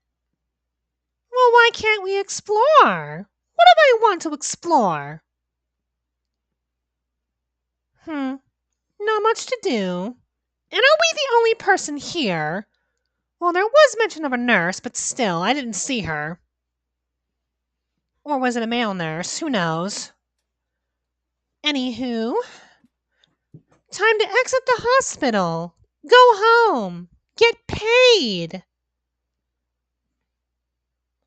Well, why can't we explore? What do I want to explore? Not much to do. And are we the only person here? Well, there was mention of a nurse, but still, I didn't see her. Or was it a male nurse? Who knows? Anywho, time to exit the hospital. Go home. Get paid.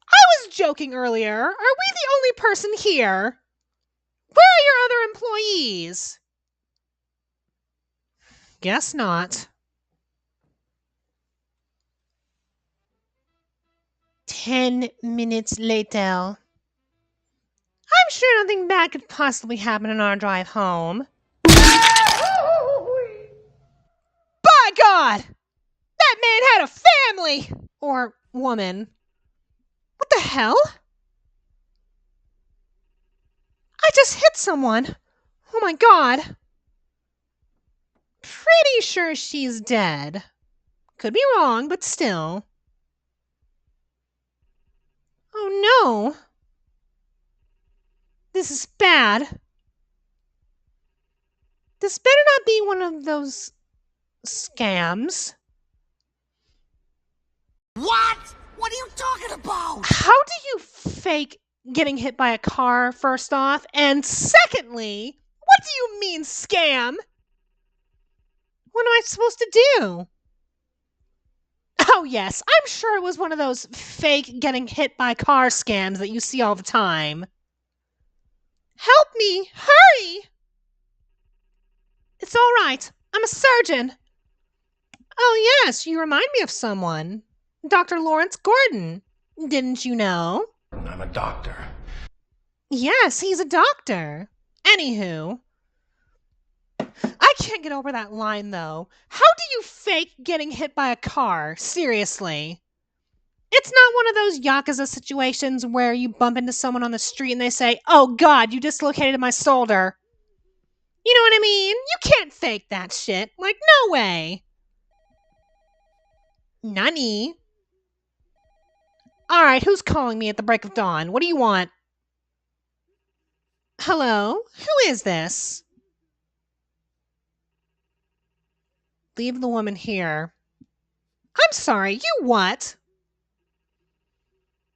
I was joking earlier. Are we the only person here? Where are your other employees? Guess not. 10 minutes later. I'm sure nothing bad could possibly happen on our drive home. By God! That man had a family! Or woman. What the hell? I just hit someone. Oh my God. Pretty sure she's dead. Could be wrong, but still. Oh no! This is bad. This better not be one of those scams. What? What are you talking about? How do you fake getting hit by a car, first off? And secondly, what do you mean scam? What am I supposed to do? Oh, yes, I'm sure it was one of those fake getting hit by car scams that you see all the time. Help me! Hurry! It's all right. I'm a surgeon. Oh, yes, you remind me of someone. Dr. Lawrence Gordon. Didn't you know? I'm a doctor. Yes, he's a doctor. Anywho, I can't get over that line, though. How do you fake getting hit by a car? Seriously. It's not one of those Yakuza situations where you bump into someone on the street and they say, "Oh God, you dislocated my shoulder." You know what I mean? You can't fake that shit. Like, no way. Nani? Alright, who's calling me at the break of dawn? What do you want? Hello? Who is this? Leave the woman here. I'm sorry, you what?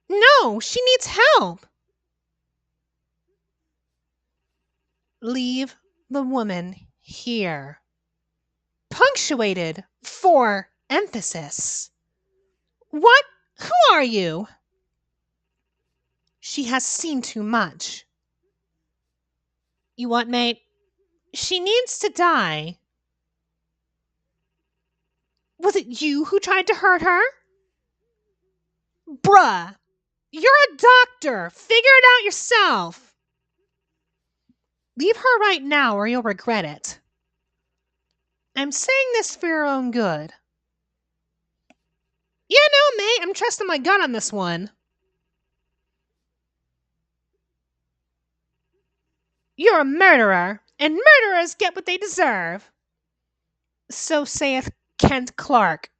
No, she needs help. Leave the woman here. Punctuated for emphasis. What? Who are you? She has seen too much. You what, mate? She needs to die. Was it you who tried to hurt her? Bruh, you're a doctor. Figure it out yourself. Leave her right now or you'll regret it. I'm saying this for your own good. Yeah, no, mate, I'm trusting my gut on this one. You're a murderer, and murderers get what they deserve. So saith Kent Clark.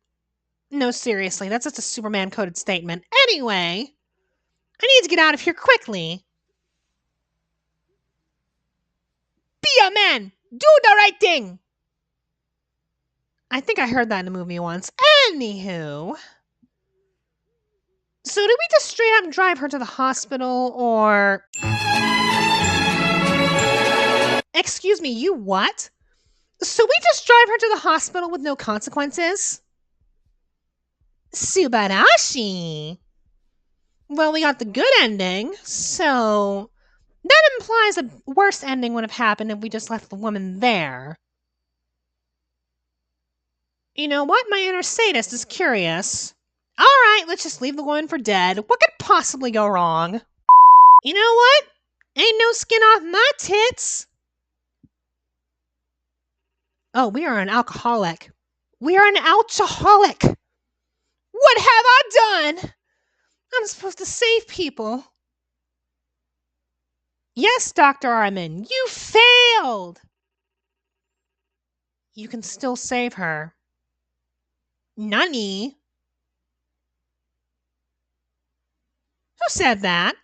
No, seriously, that's just a Superman-coded statement. Anyway, I need to get out of here quickly. Be a man! Do the right thing! I think I heard that in a movie once. Anywho. So do we just straight up drive her to the hospital, or... Excuse me, you what? So we just drive her to the hospital with no consequences? Subarashi. Well, we got the good ending, so that implies a worse ending would have happened if we just left the woman there. You know what? My inner sadist is curious. Alright, let's just leave the woman for dead. What could possibly go wrong? You know what? Ain't no skin off my tits. Oh, we are an alcoholic. We are an alcoholic. What have I done? I'm supposed to save people. Yes, Dr. Armin, you failed. You can still save her. Nani? Who said that?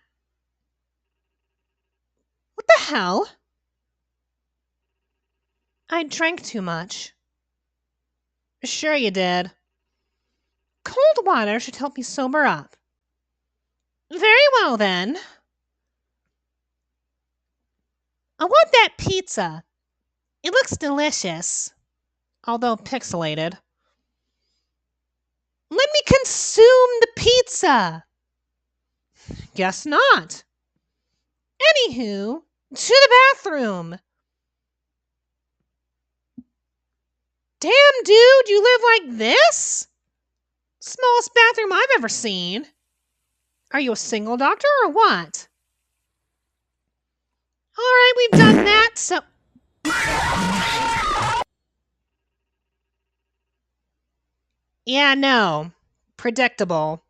What the hell? I drank too much. Sure you did. Cold water should help me sober up. Very well, then. I want that pizza. It looks delicious, although pixelated. Let me consume the pizza. Guess not. Anywho, to the bathroom. Damn, dude, you live like this? Smallest bathroom I've ever seen. Are you a single doctor or what? Alright, we've done that, so... Yeah, no. Predictable.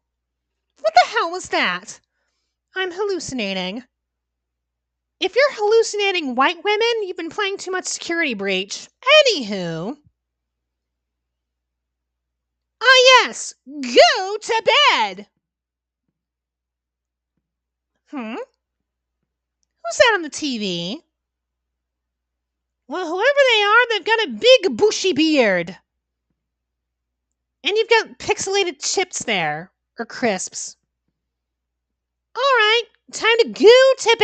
What the hell was that? I'm hallucinating. If you're hallucinating white women, you've been playing too much Security Breach. Anywho... Ah, yes! Go to bed! Who's that on the TV? Well, whoever they are, they've got a big bushy beard. And you've got pixelated chips there. Or crisps. Alright, time to go to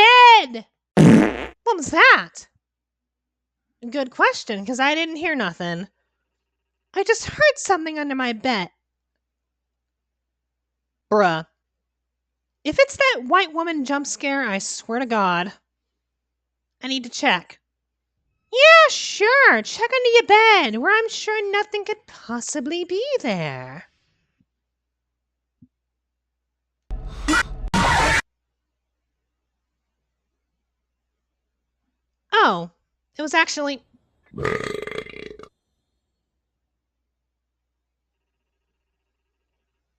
bed! What was that? Good question, because I didn't hear nothing. I just heard something under my bed. Bruh. If it's that white woman jump scare, I swear to God. I need to check. Yeah, sure. Check under your bed, where I'm sure nothing could possibly be there. Oh, it was actually...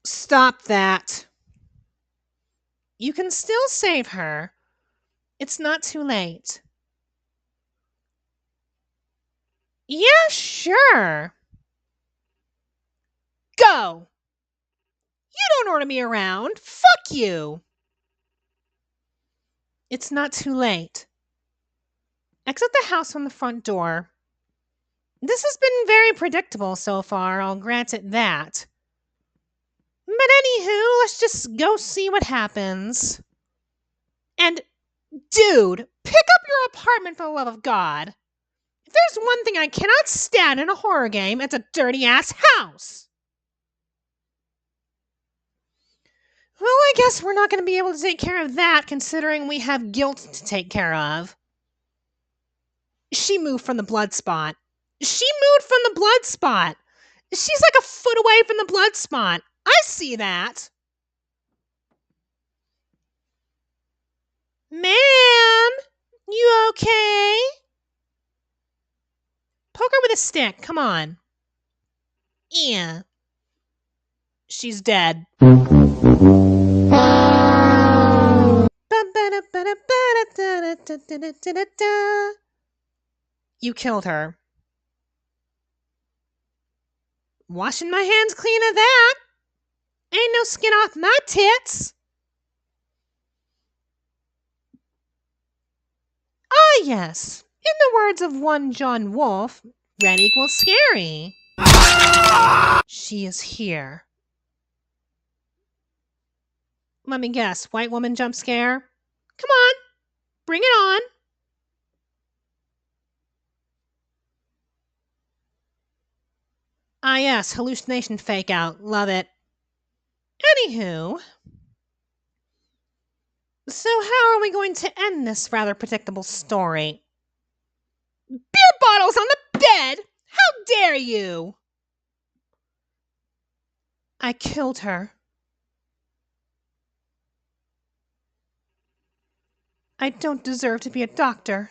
Stop that. You can still save her. It's not too late. Yeah, sure. Go. You don't order me around. Fuck you. It's not too late. Exit the house from the front door. This has been very predictable so far, I'll grant it that. But anywho, let's just go see what happens. And, dude, pick up your apartment for the love of God. If there's one thing I cannot stand in a horror game, it's a dirty-ass house. Well, I guess we're not going to be able to take care of that, considering we have guilt to take care of. She moved from the blood spot. She's like a foot away from the blood spot. I see that. Ma'am, you okay? Poke her with a stick. Come on. Yeah. She's dead. You killed her. Washing my hands clean of that. Ain't no skin off my tits. Ah, yes. In the words of one John Wolfe, red equals scary. She is here. Let me guess, white woman jump scare? Come on, bring it on. Ah, yes, hallucination fake out. Love it. Anywho, so how are we going to end this rather predictable story? Beer bottles on the bed? How dare you! I killed her. I don't deserve to be a doctor.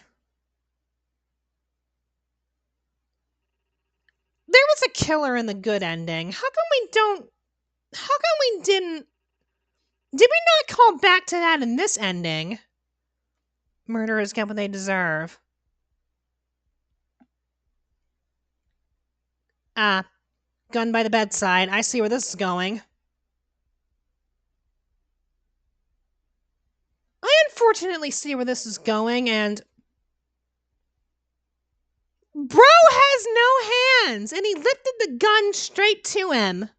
There was a killer in the good ending. How come we didn't... Did we not call back to that in this ending? Murderers get what they deserve. Ah, gun by the bedside. I see where this is going. I unfortunately see where this is going, and... Bro has no hands, and he lifted the gun straight to him.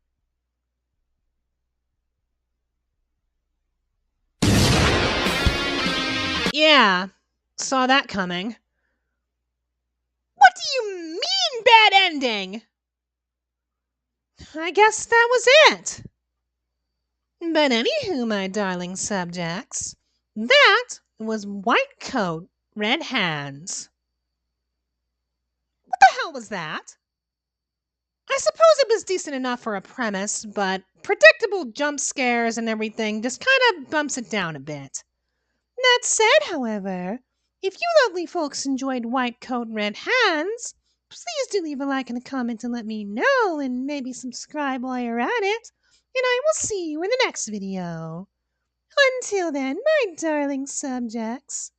Yeah, saw that coming. What do you mean, bad ending? I guess that was it. But anywho, my darling subjects, that was White Coat, Red Hands. What the hell was that? I suppose it was decent enough for a premise, but predictable jump scares and everything just kind of bumps it down a bit. That said, however, if you lovely folks enjoyed White Coat, Red Hands, please do leave a like and a comment to let me know, and maybe subscribe while you're at it, and I will see you in the next video. Until then, my darling subjects.